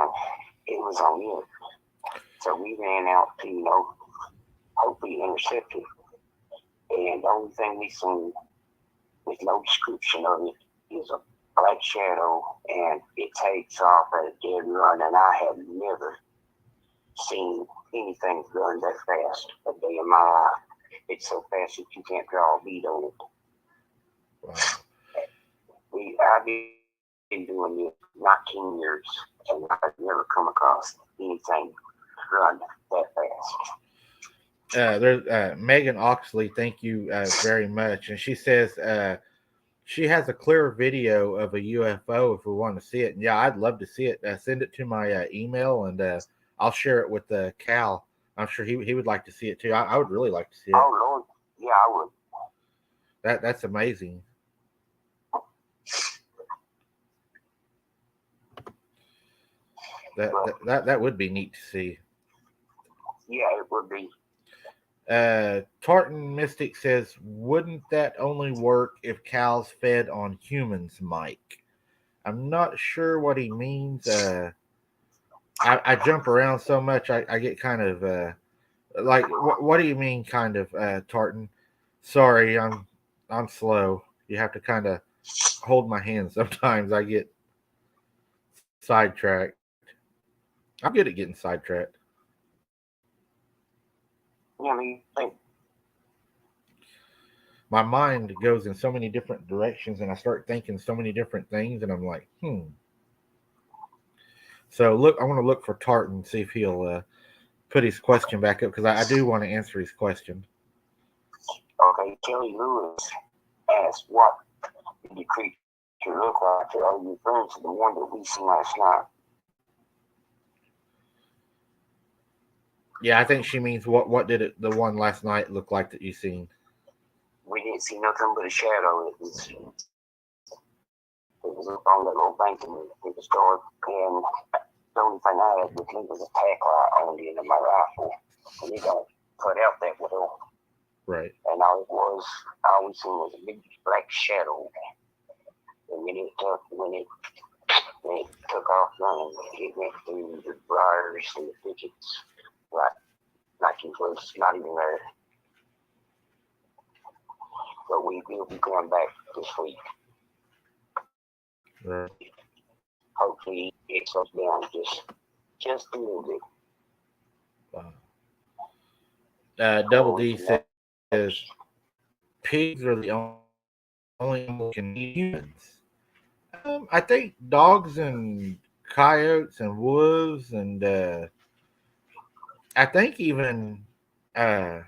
Speaker 2: it was on it. So we ran out to, hopefully intercept it, and the only thing we seen with no description of it is a black shadow, and it takes off at a dead run, and I have never seen anything run that fast a day in my life. It's so fast that you can't draw a bead on it.
Speaker 1: Wow.
Speaker 2: I've been doing this 19 years, and I've never come across anything run that fast.
Speaker 1: There's Megan Oxley. Thank you very much. And she says she has a clear video of a UFO if we want to see it. And yeah, I'd love to see it. Send it to my email, and I'll share it with Cal. I'm sure he would like to see it too. I would really like to see it.
Speaker 2: Oh Lord, yeah, I would.
Speaker 1: That's amazing. That would be neat to see.
Speaker 2: Yeah, it would be.
Speaker 1: Tartan Mystic says, wouldn't that only work if cows fed on humans, Mike? I'm not sure what he means. I jump around so much, I get kind of like, what do you mean, kind of, Tartan? Sorry, I'm slow. You have to kind of hold my hand sometimes. I get sidetracked. I'm good at getting sidetracked.
Speaker 2: Yeah, I mean,
Speaker 1: my mind goes in so many different directions, and I start thinking so many different things, and I'm like, So look, I want to look for Tartan, see if he'll put his question back up, because I do want to answer his question.
Speaker 2: Okay, Kelly Lewis asked, "What did the creature look like? Are you referring to the one that we seen last night?"
Speaker 1: Yeah, I think she means what did the one last night look like that you seen?
Speaker 2: We didn't see nothing but a shadow. It was up on that little bank, and it was dark, and the only thing I had with me was a tack light on the end of my rifle, and it don't cut out that well.
Speaker 1: Right.
Speaker 2: And all we seen was a big black shadow. And when it took off running, it went through the briars and the thickets, like it was not even there. But we will be going back this week.
Speaker 1: Right.
Speaker 2: Hopefully it slows down just a little bit.
Speaker 1: Wow. Double D says pigs are the only animal can eat humans. I think dogs and coyotes and wolves and I think even I'm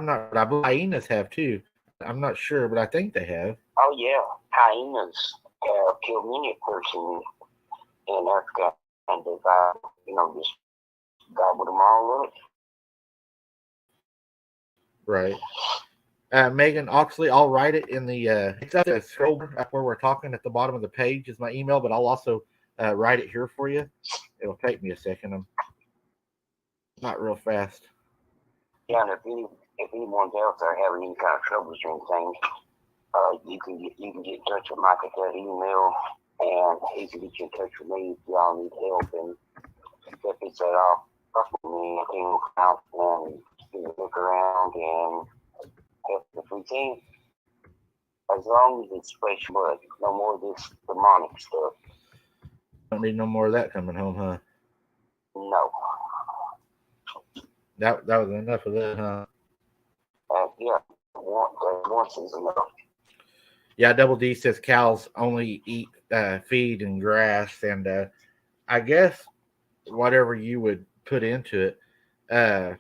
Speaker 1: not. I believe hyenas have too. I'm not sure, but I think they have.
Speaker 2: Oh yeah, hyenas have killed many a person in Africa, and they've just gobbled them all up.
Speaker 1: Right. Megan Oxley, I'll write it in the it's up the scroll up where we're talking at the bottom of the page is my email, but I'll also write it here for you. It'll take me a second. I'm not real fast.
Speaker 2: Yeah, and if anyone's out there having any kind of troubles or anything, you can get in touch with Mike at that email, and he can get you in touch with me if y'all need help. And if it's at all possible, me and him will come out and look around and help if we can. As long as it's fresh blood, no more of this demonic stuff.
Speaker 1: Don't need no more of that coming home, huh?
Speaker 2: No.
Speaker 1: That was enough of that, huh?
Speaker 2: Yeah, once is enough.
Speaker 1: Yeah, Double D says cows only eat feed and grass, and I guess whatever you would put into it.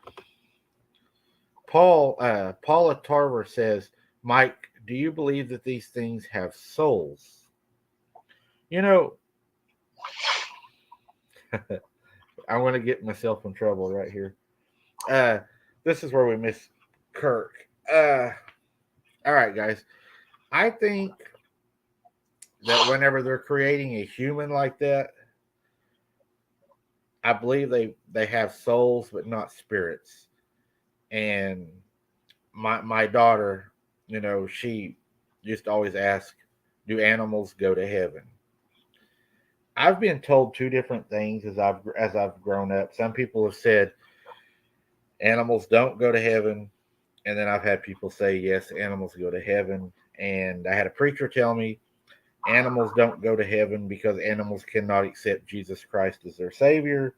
Speaker 1: Paula Tarver says, Mike, do you believe that these things have souls? You know, I'm going to get myself in trouble right here. This is where we miss Kirk. All right, guys. I think that whenever they're creating a human like that, I believe they have souls but not spirits. And my daughter, she used to always ask, "Do animals go to heaven?" I've been told two different things as I've grown up. Some people have said animals don't go to heaven, and then I've had people say yes, animals go to heaven. And I had a preacher tell me animals don't go to heaven because animals cannot accept Jesus Christ as their savior.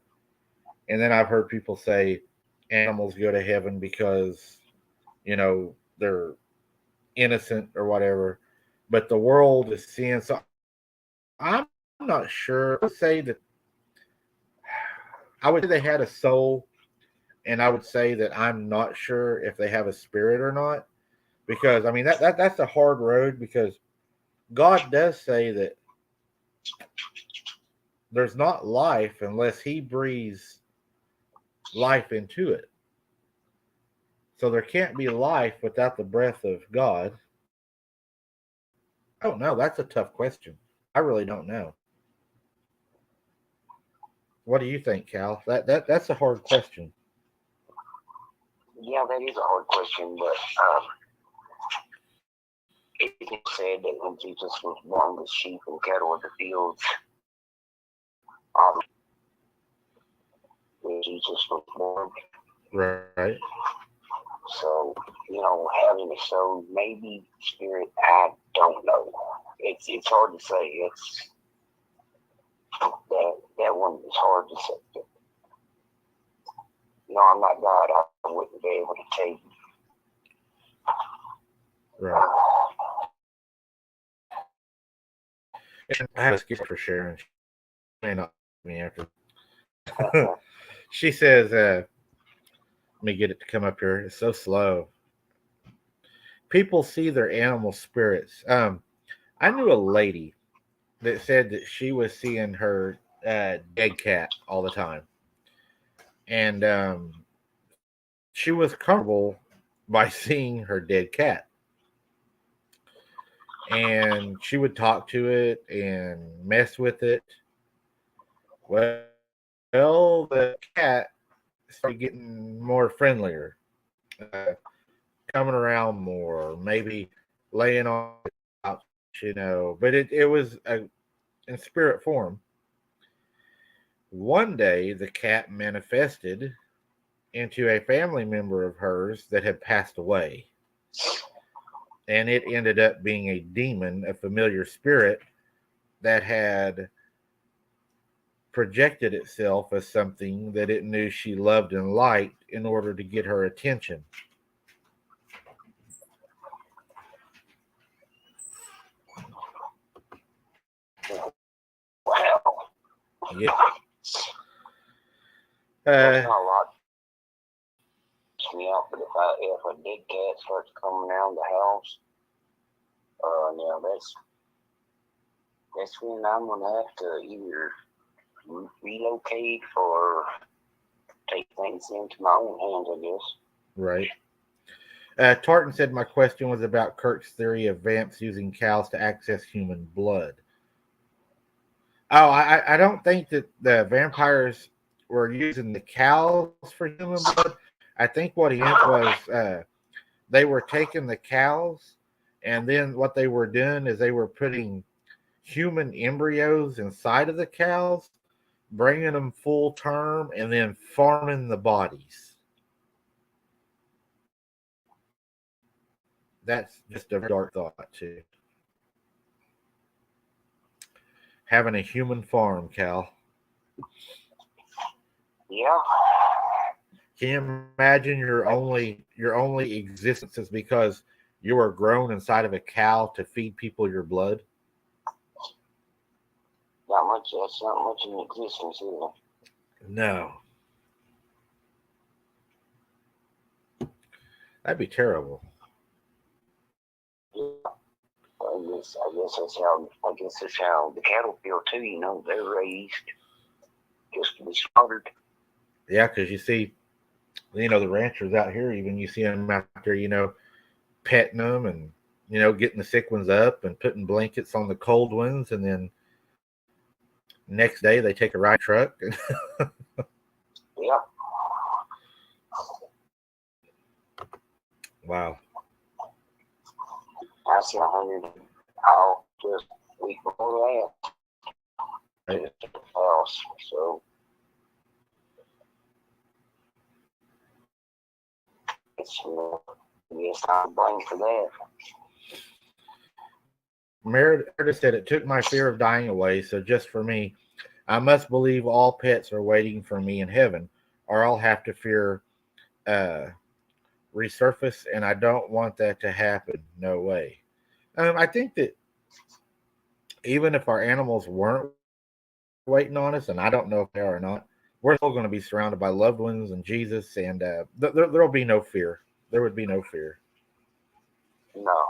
Speaker 1: And then I've heard people say animals go to heaven because they're innocent or whatever, but the world is sin. So I'm not sure. I would say they had a soul. and I would say that I'm not sure if they have a spirit or not, because I mean that's a hard road, because God does say that there's not life unless He breathes life into it. So there can't be life without the breath of God. I don't know. That's a tough question. I really don't know. What do you think, Cal? That's a hard question.
Speaker 2: Yeah, that is a hard question, but it is said that when Jesus was born, the sheep and cattle of the fields, um, when Jesus was born.
Speaker 1: Right.
Speaker 2: So, having a soul, maybe spirit, I don't know. It's hard to say. It's that one is hard to say. I'm not God. I wouldn't be able to tell you.
Speaker 1: Right. And I have a excuse for Sharon. She may not me after. She says, let me get it to come up here. It's so slow. People see their animal spirits. I knew a lady that said that she was seeing her dead cat all the time. And she was comfortable by seeing her dead cat. And she would talk to it and mess with it. Well, the cat started getting more friendlier, uh, coming around more, maybe laying on the couch, but it was in spirit form. One day, the cat manifested into a family member of hers that had passed away. And it ended up being a demon, a familiar spirit that had projected itself as something that it knew she loved and liked in order to get her attention.
Speaker 2: Wow.
Speaker 1: Yeah.
Speaker 2: There's not a lot to me out, but if a dead cat starts coming around the house, that's when I'm gonna have to either relocate or take things into my own hands, I guess.
Speaker 1: Right. Tartan said my question was about Kirk's theory of vamps using cows to access human blood. Oh, I don't think that the vampires were using the cows for human blood. I think what he meant was they were taking the cows, and then what they were doing is they were putting human embryos inside of the cows, bringing them full term, and then farming the bodies. That's just a dark thought, too. Having a human farm, Cal.
Speaker 2: Yeah.
Speaker 1: Can you imagine your only existence is because you were grown inside of a cow to feed people your blood?
Speaker 2: That's not much in existence either.
Speaker 1: No. That'd be terrible.
Speaker 2: Yeah. I guess that's how the cattle feel too, they're raised just to be slaughtered.
Speaker 1: Yeah, because you see, the ranchers out here, even you see them out there, petting them and, getting the sick ones up and putting blankets on the cold ones. And then next day they take a ride truck.
Speaker 2: Yeah.
Speaker 1: Wow.
Speaker 2: I see 100 out just a week before that.
Speaker 1: Right.
Speaker 2: To the house. So it's time to blame for that.
Speaker 1: Meredith said it took my fear of dying away. So just for me, I must believe all pets are waiting for me in heaven, or I'll have to fear uh, resurface, and I don't want that to happen. No way. I think that even if our animals weren't waiting on us, and I don't know if they are or not, we're still going to be surrounded by loved ones and Jesus, and there'll be no fear. There would be no fear.
Speaker 2: No.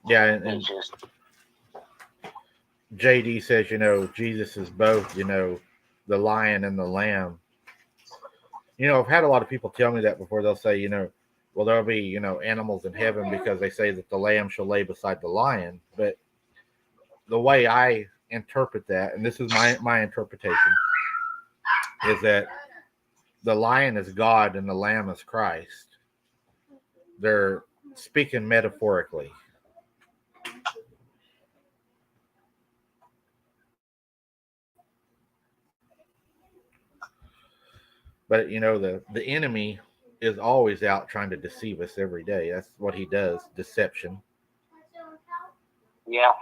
Speaker 1: Yeah, and
Speaker 2: just
Speaker 1: JD says, Jesus is both, the lion and the lamb. I've had a lot of people tell me that before. They'll say, well, there'll be, animals in heaven because they say that the lamb shall lay beside the lion. But the way I interpret that, and this is my interpretation, is that the lion is God and the lamb is Christ. They're speaking metaphorically. But the enemy is always out trying to deceive us every day. That's what he does, deception.
Speaker 2: Yeah.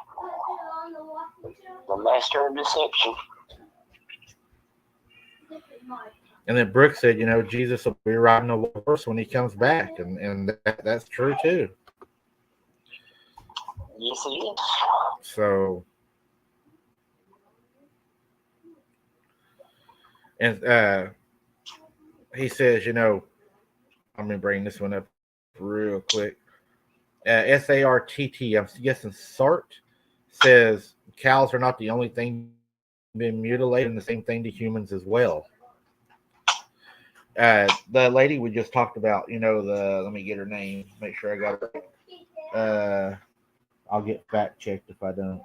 Speaker 2: The master of deception.
Speaker 1: And then Brooke said, Jesus will be riding a horse when he comes back, and that's true too.
Speaker 2: Yes, it is.
Speaker 1: So, and he says, I'm gonna bring this one up real quick. SARTT, I'm guessing SART, says cows are not the only thing being mutilated, and the same thing to humans as well. The lady we just talked about, let me get her name, make sure I got it right. I'll get fact checked if I don't.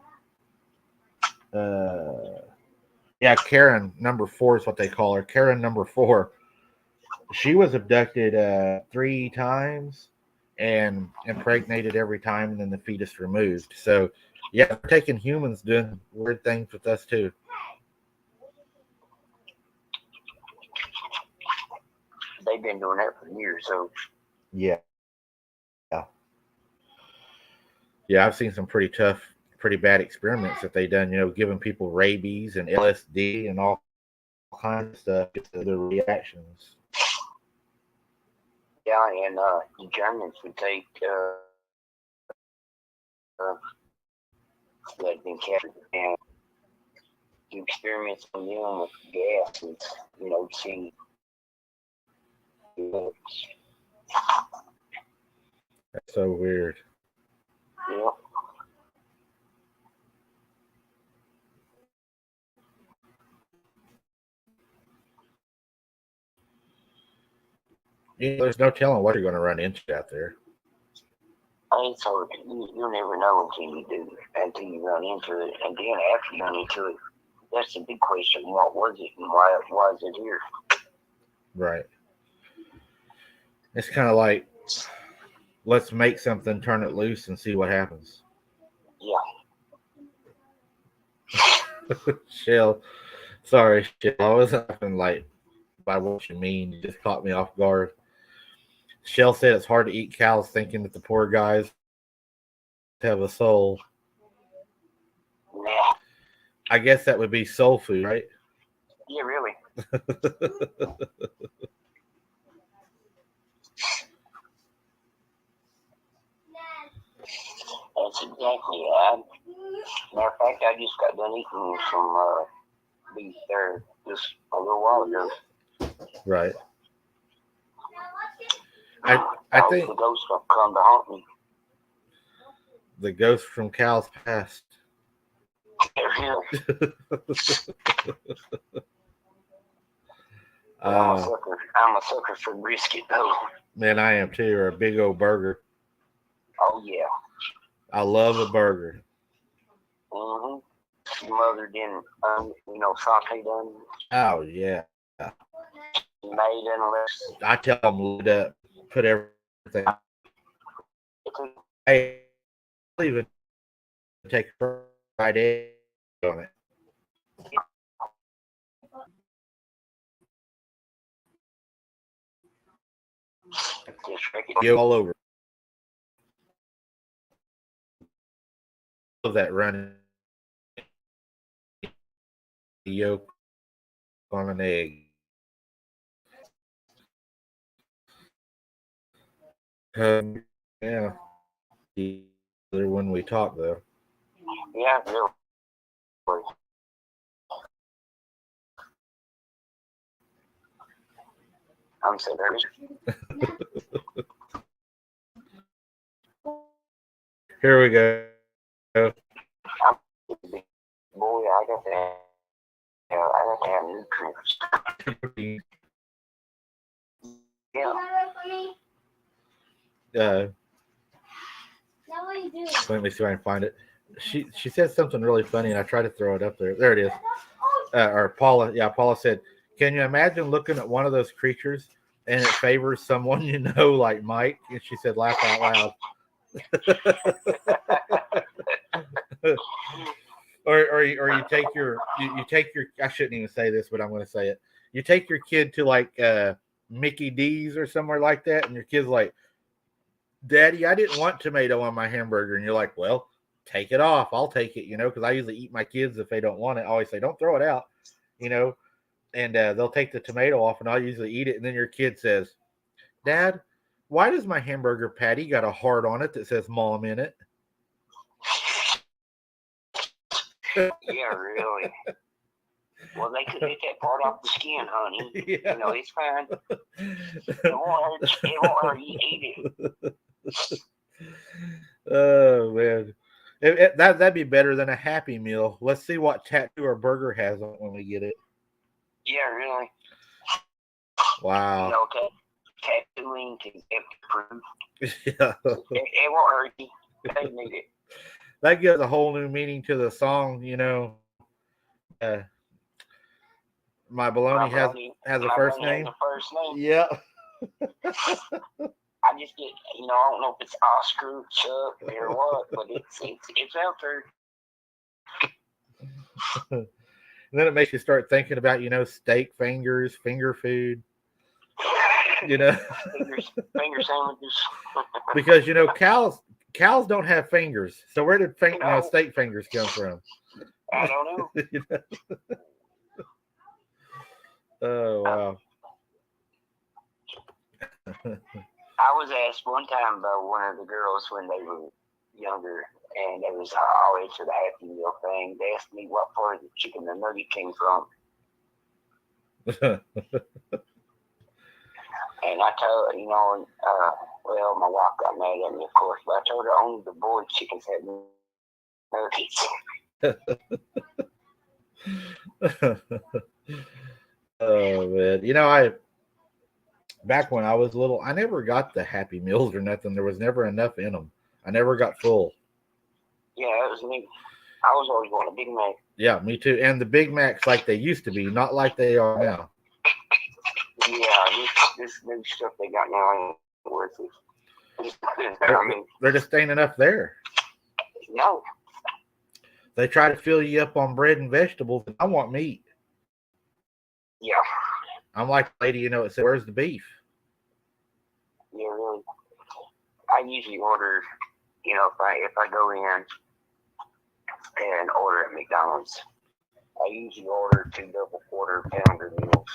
Speaker 1: Yeah, Karen number 4 is what they call her. Karen number 4. She was abducted 3 times and impregnated every time, and then the fetus removed. So, yeah, they're taking humans doing weird things with us too.
Speaker 2: They've been doing that for years, so.
Speaker 1: Yeah. Yeah, I've seen some pretty tough, pretty bad experiments that they done, giving people rabies and LSD and all kinds of stuff, just the reactions.
Speaker 2: Yeah, and the Germans would take that had been captured and do experiments on them with gas and, see.
Speaker 1: That's so weird.
Speaker 2: Yeah.
Speaker 1: There's no telling what you're going to run into out there.
Speaker 2: It's hard. You never know until you run into it, and then after you run into it, that's the big question: what was it, and why is it here?
Speaker 1: Right. It's kind of like, let's make something, turn it loose, and see what happens.
Speaker 2: Yeah.
Speaker 1: Shell, sorry, Shell. I wasn't laughing like by what you mean. You just caught me off guard. Shell said it's hard to eat cows thinking that the poor guys have a soul.
Speaker 2: Nah.
Speaker 1: I guess that would be soul food, right?
Speaker 2: Yeah, really. That's exactly it. Matter of fact, I just got done eating some beef there just a little while ago.
Speaker 1: Right. I think
Speaker 2: the ghost will come to haunt me.
Speaker 1: The ghost from cows past.
Speaker 2: I'm a sucker for brisket, though.
Speaker 1: Man, I am too, or a big old burger.
Speaker 2: Oh, yeah.
Speaker 1: I love a burger.
Speaker 2: Smothered in, sauteed onions.
Speaker 1: Oh, yeah.
Speaker 2: Made unless.
Speaker 1: I tell them, load up, put everything. Hey, I'll even take a fried egg on it. Go all over. Love that running yolk on an egg. Yeah. when we talk, though.
Speaker 2: Yeah, really. I'm so nervous.
Speaker 1: Here we go.
Speaker 2: I'm a big boy. I got to have nutrients. Yeah.
Speaker 1: Let me see if I can find it. She said something really funny, and I tried to throw it up there. There it is. Or Paula, yeah, Paula said, "Can you imagine looking at one of those creatures and it favors someone you know, like Mike?" And she said, "Laugh out loud." or you take your you take your I shouldn't even say this, but I'm going to say it. You take your kid to like Mickey D's or somewhere like that, and your kid's like, "Daddy, I didn't want tomato on my hamburger," and you're like, "Well, take it off. I'll take it," because I usually eat my kids if they don't want it. I always say, "Don't throw it out," you know, and they'll take the tomato off, and I'll usually eat it. And then your kid says, "Dad, why does my hamburger patty got a heart on it that says Mom in it?"
Speaker 2: Yeah, really. Well, they could get that part off the skin, honey.
Speaker 1: Yeah.
Speaker 2: It's fine. It won't hurt you. Eat it.
Speaker 1: Oh man, that'd be better than a Happy Meal. Let's see what tattoo or burger has on it when we get it.
Speaker 2: Yeah, really.
Speaker 1: Wow.
Speaker 2: Tattooing to get proof.
Speaker 1: Yeah.
Speaker 2: It won't hurt you. They need it.
Speaker 1: That gives a whole new meaning to the song. My baloney has a first name.
Speaker 2: Has a first name.
Speaker 1: Yeah.
Speaker 2: I just get, I don't know if it's Oscar, Chuck, or what, but it's out there.
Speaker 1: And then it makes you start thinking about, steak fingers, finger food.
Speaker 2: Finger sandwiches.
Speaker 1: Because cows don't have fingers. So where did steak fingers come from?
Speaker 2: I don't know.
Speaker 1: Oh wow.
Speaker 2: I was asked one time by one of the girls when they were younger, and it was all into the Happy Meal thing. They asked me what part of the chicken the nugget came from. And I told, well, my wife got mad at me, of course, but I told her only the boiled chickens had nuggets.
Speaker 1: Oh man, back when I was little, I never got the Happy Meals or nothing. There was never enough in them. I never got full.
Speaker 2: Yeah, that was me. I was always wanting a Big Mac.
Speaker 1: Yeah, me too. And the Big Macs like they used to be, not like they are now.
Speaker 2: Yeah, this new stuff they got now ain't worth it.
Speaker 1: There just ain't enough there.
Speaker 2: No.
Speaker 1: They try to fill you up on bread and vegetables, and I want meat.
Speaker 2: Yeah.
Speaker 1: I'm like the lady, it said, "Where's the beef?"
Speaker 2: Yeah, really. I usually order, if I go in and order at McDonald's, I usually order 2 double quarter pounder meals.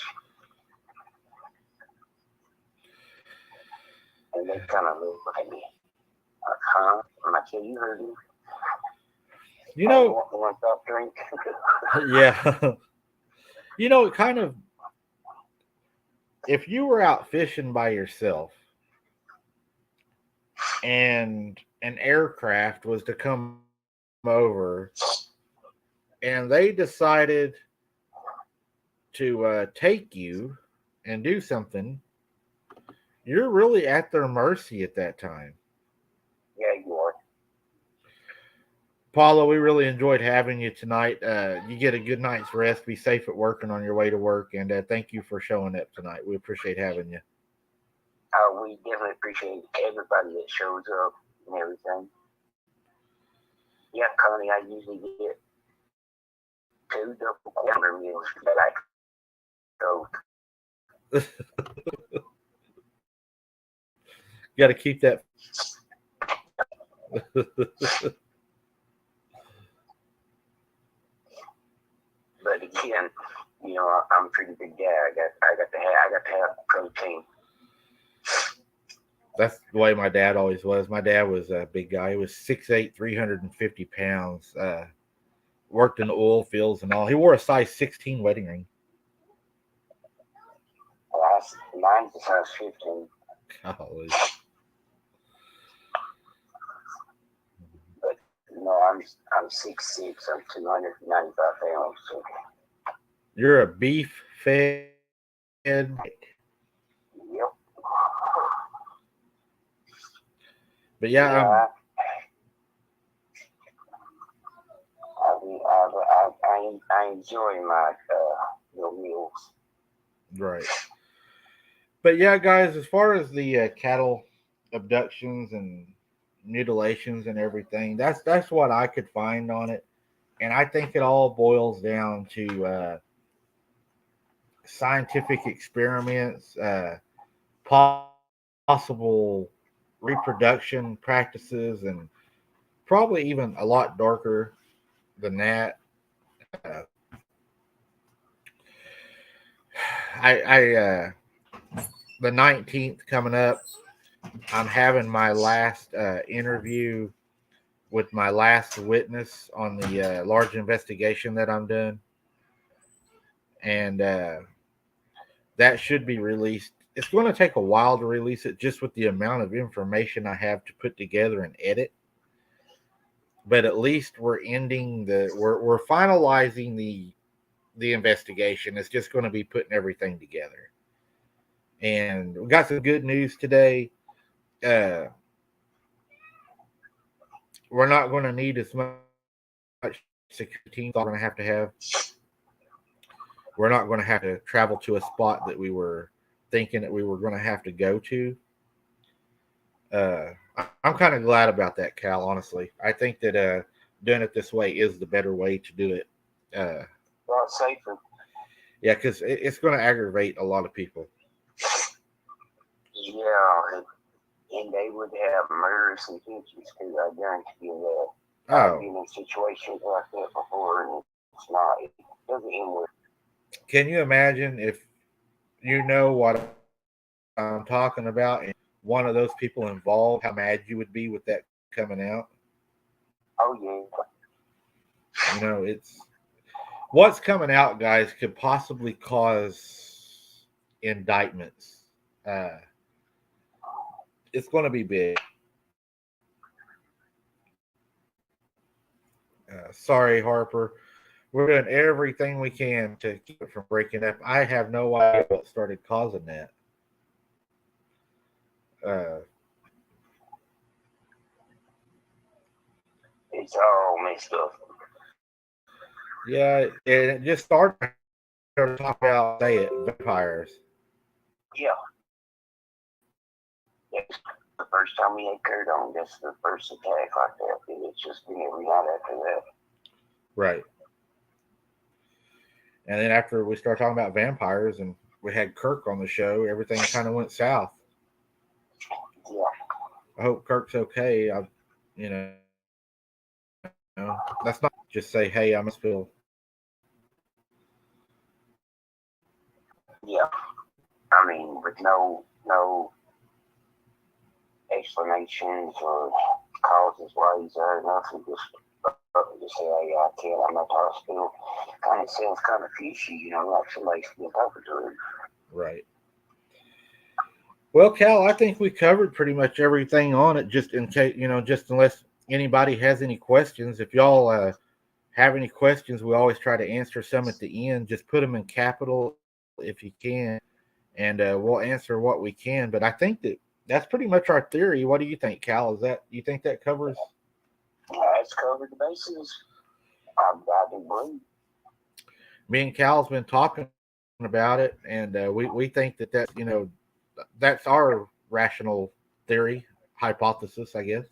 Speaker 2: And they kind of look at me like, "Huh?" And I said, "You heard me." One soft drink.
Speaker 1: Yeah. It kind of, if you were out fishing by yourself and an aircraft was to come over and they decided to take you and do something, you're really at their mercy at that time.
Speaker 2: Yeah, you are.
Speaker 1: Paula, we really enjoyed having you tonight. You get a good night's rest. Be safe at work and on your way to work. And thank you for showing up tonight. We appreciate having you.
Speaker 2: We definitely appreciate everybody that shows up and everything. Yeah, Connie, I usually get 2 double quarter meals that I go.
Speaker 1: Got to keep that.
Speaker 2: But again, I'm a pretty big guy. I got to have protein.
Speaker 1: That's the way my dad always was. My dad was a big guy. He was 6'8", 350 pounds. Worked in the oil fields and all. He wore a size 16 wedding ring.
Speaker 2: Mine's a size 15.
Speaker 1: Golly.
Speaker 2: But I'm 6'6". I'm 295 pounds. So.
Speaker 1: You're a beef fed.
Speaker 2: Yep.
Speaker 1: But yeah,
Speaker 2: I enjoy my little meals.
Speaker 1: right. But yeah, guys, as far as the cattle abductions and mutilations and everything, that's what I could find on it, and I think it all boils down to scientific experiments, possible reproduction practices, and probably even a lot darker than that. Uh, I the 19th coming up, I'm having my last interview with my last witness on the large investigation that I'm doing, and that should be released. It's going to take a while to release it, just with the amount of information I have to put together and edit. But at least we're finalizing the investigation. It's just going to be putting everything together, and we got some good news today. Uh, we're not going to need as much security team. We're going to have. We're not going to have to travel to a spot that we were thinking that we were going to have to go to. I'm kind of glad about that, Cal. Honestly, I think that doing it this way is the better way to do it.
Speaker 2: Well, it's safer.
Speaker 1: Yeah, because it's going to aggravate a lot of people.
Speaker 2: Yeah, and they would have murderous intentions too. I guarantee you that.
Speaker 1: Oh,
Speaker 2: I've been in situations like that before, and it's not. It doesn't end well.
Speaker 1: can you imagine if you know what I'm talking about and one of those people involved, how mad you would be with that coming out?
Speaker 2: Oh yeah.
Speaker 1: It's what's coming out, guys, could possibly cause indictments. Uh, it's going to be big. Sorry, Harper. We're doing everything we can to keep it from breaking up. I have no idea what started causing that. Uh,
Speaker 2: It's all messed up.
Speaker 1: yeah, and it just started to talk about, say it, vampires.
Speaker 2: Yeah. That's the first time we had Kurt on. That's the first attack like that. And it's just been every night after that.
Speaker 1: Right. And then after we started talking about vampires and we had Kirk on the show, everything kind of went south.
Speaker 2: Yeah.
Speaker 1: I hope Kirk's okay. You know, that's not just say, hey, I'm Phil.
Speaker 2: Yeah. I mean, with no explanations or causes why he's there, nothing. Just say, hey, I can't. I'm at the hospital. Kind of sounds kind of fishy, like somebody's been talking to him.
Speaker 1: Right. Well, Cal, I think we covered pretty much everything on it. Just in case, just unless anybody has any questions. If y'all have any questions, we always try to answer some at the end. Just put them in capital if you can, and we'll answer what we can. But I think that's pretty much our theory. What do you think, Cal? You think that covers?
Speaker 2: It's covered the bases. I do believe.
Speaker 1: Me and Cal's been talking about it, and we think that's that's our rational theory hypothesis, I guess.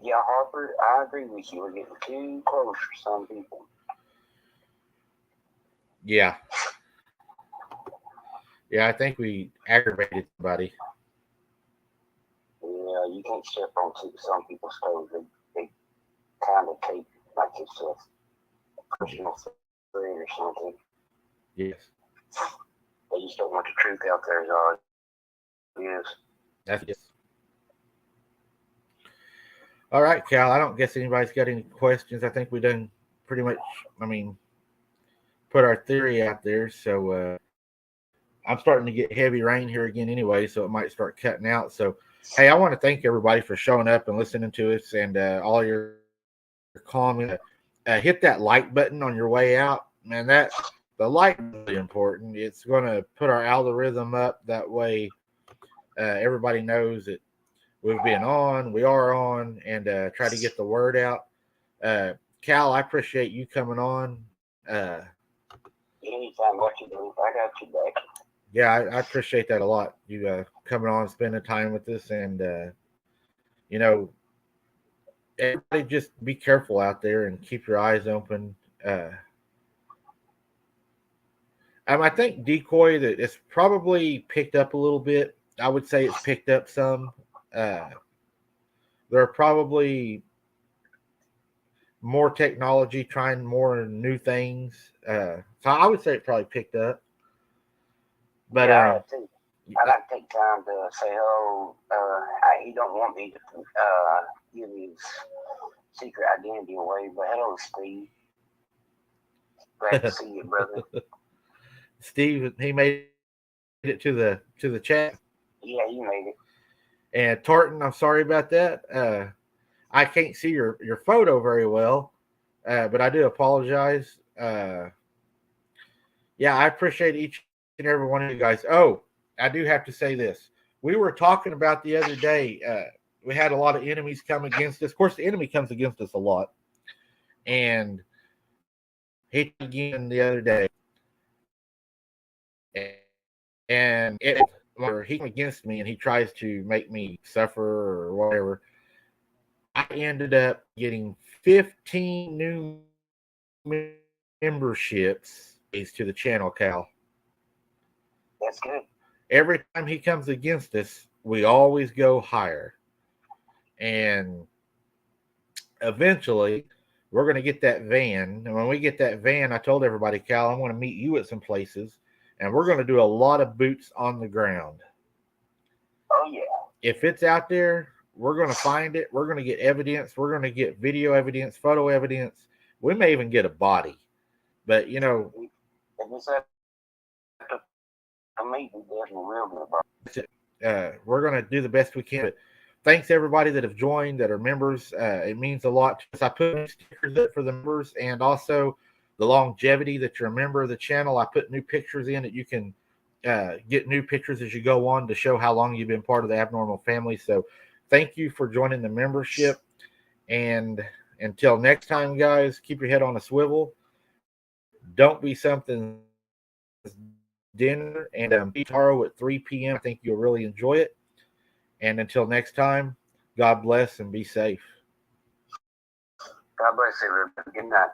Speaker 2: Yeah, Harper, I agree with you. We're getting too close for some people.
Speaker 1: Yeah. Yeah, I think we aggravated somebody.
Speaker 2: Yeah, you can't step on some people's toes. They kind of take like it's a personal thing or something.
Speaker 1: Yes.
Speaker 2: They They just don't want the truth out there. Is all it is.
Speaker 1: That's it. All right, Cal. I don't guess anybody's got any questions. I think we done pretty much. I mean, put our theory out there. So I'm starting to get heavy rain here again anyway, so it might start cutting out. So, hey, I want to thank everybody for showing up and listening to us and all your comments. Hit that like button on your way out, man. That the like is really important. It's going to put our algorithm up. That way, everybody knows that we've been on, we are on, and try to get the word out. Cal, I appreciate you coming on.
Speaker 2: Anytime, what you do, I got you back.
Speaker 1: Yeah, I appreciate that a lot. You coming on, spending time with us, and you know, everybody just be careful out there and keep your eyes open. I think decoy that it's probably picked up a little bit. I would say it's picked up some. There are probably more technology, trying more new things. So I would say it probably picked up. But
Speaker 2: yeah, I like to take time to say, oh, he don't want me to give his secret identity away. But hello, Steve. Glad to see you, brother.
Speaker 1: Steve, he made it to the chat.
Speaker 2: Yeah, you made it.
Speaker 1: And Tartan, I'm sorry about that. I can't see your photo very well, but I do apologize. Yeah, I appreciate each and every one of you guys. Oh, I do have to say this. We were talking about the other day. We had a lot of enemies come against us. Of course, the enemy comes against us a lot. And he again the other day. And he came against me and he tries to make me suffer or whatever. I ended up getting 15 new memberships to the channel, Cal.
Speaker 2: That's good.
Speaker 1: Every time he comes against us, we always go higher. And eventually, we're going to get that van. And when we get that van, I told everybody, Cal, I'm going to meet you at some places. And we're going to do a lot of boots on the ground.
Speaker 2: Oh, yeah.
Speaker 1: If it's out there, we're going to find it. We're going to get evidence. We're going to get video evidence, photo evidence. We may even get a body. But, you know. We're going to do the best we can. But thanks, everybody that have joined, that are members. It means a lot to us. I put stickers up for the members and also the longevity that you're a member of the channel. I put new pictures in that you can get new pictures as you go on to show how long you've been part of the Abnormal family. So thank you for joining the membership. And until next time, guys, keep your head on a swivel. Don't be something dinner and be tomorrow at 3 p.m. I think you'll really enjoy it. And until next time, God bless and be safe.
Speaker 2: God bless everybody. Good night.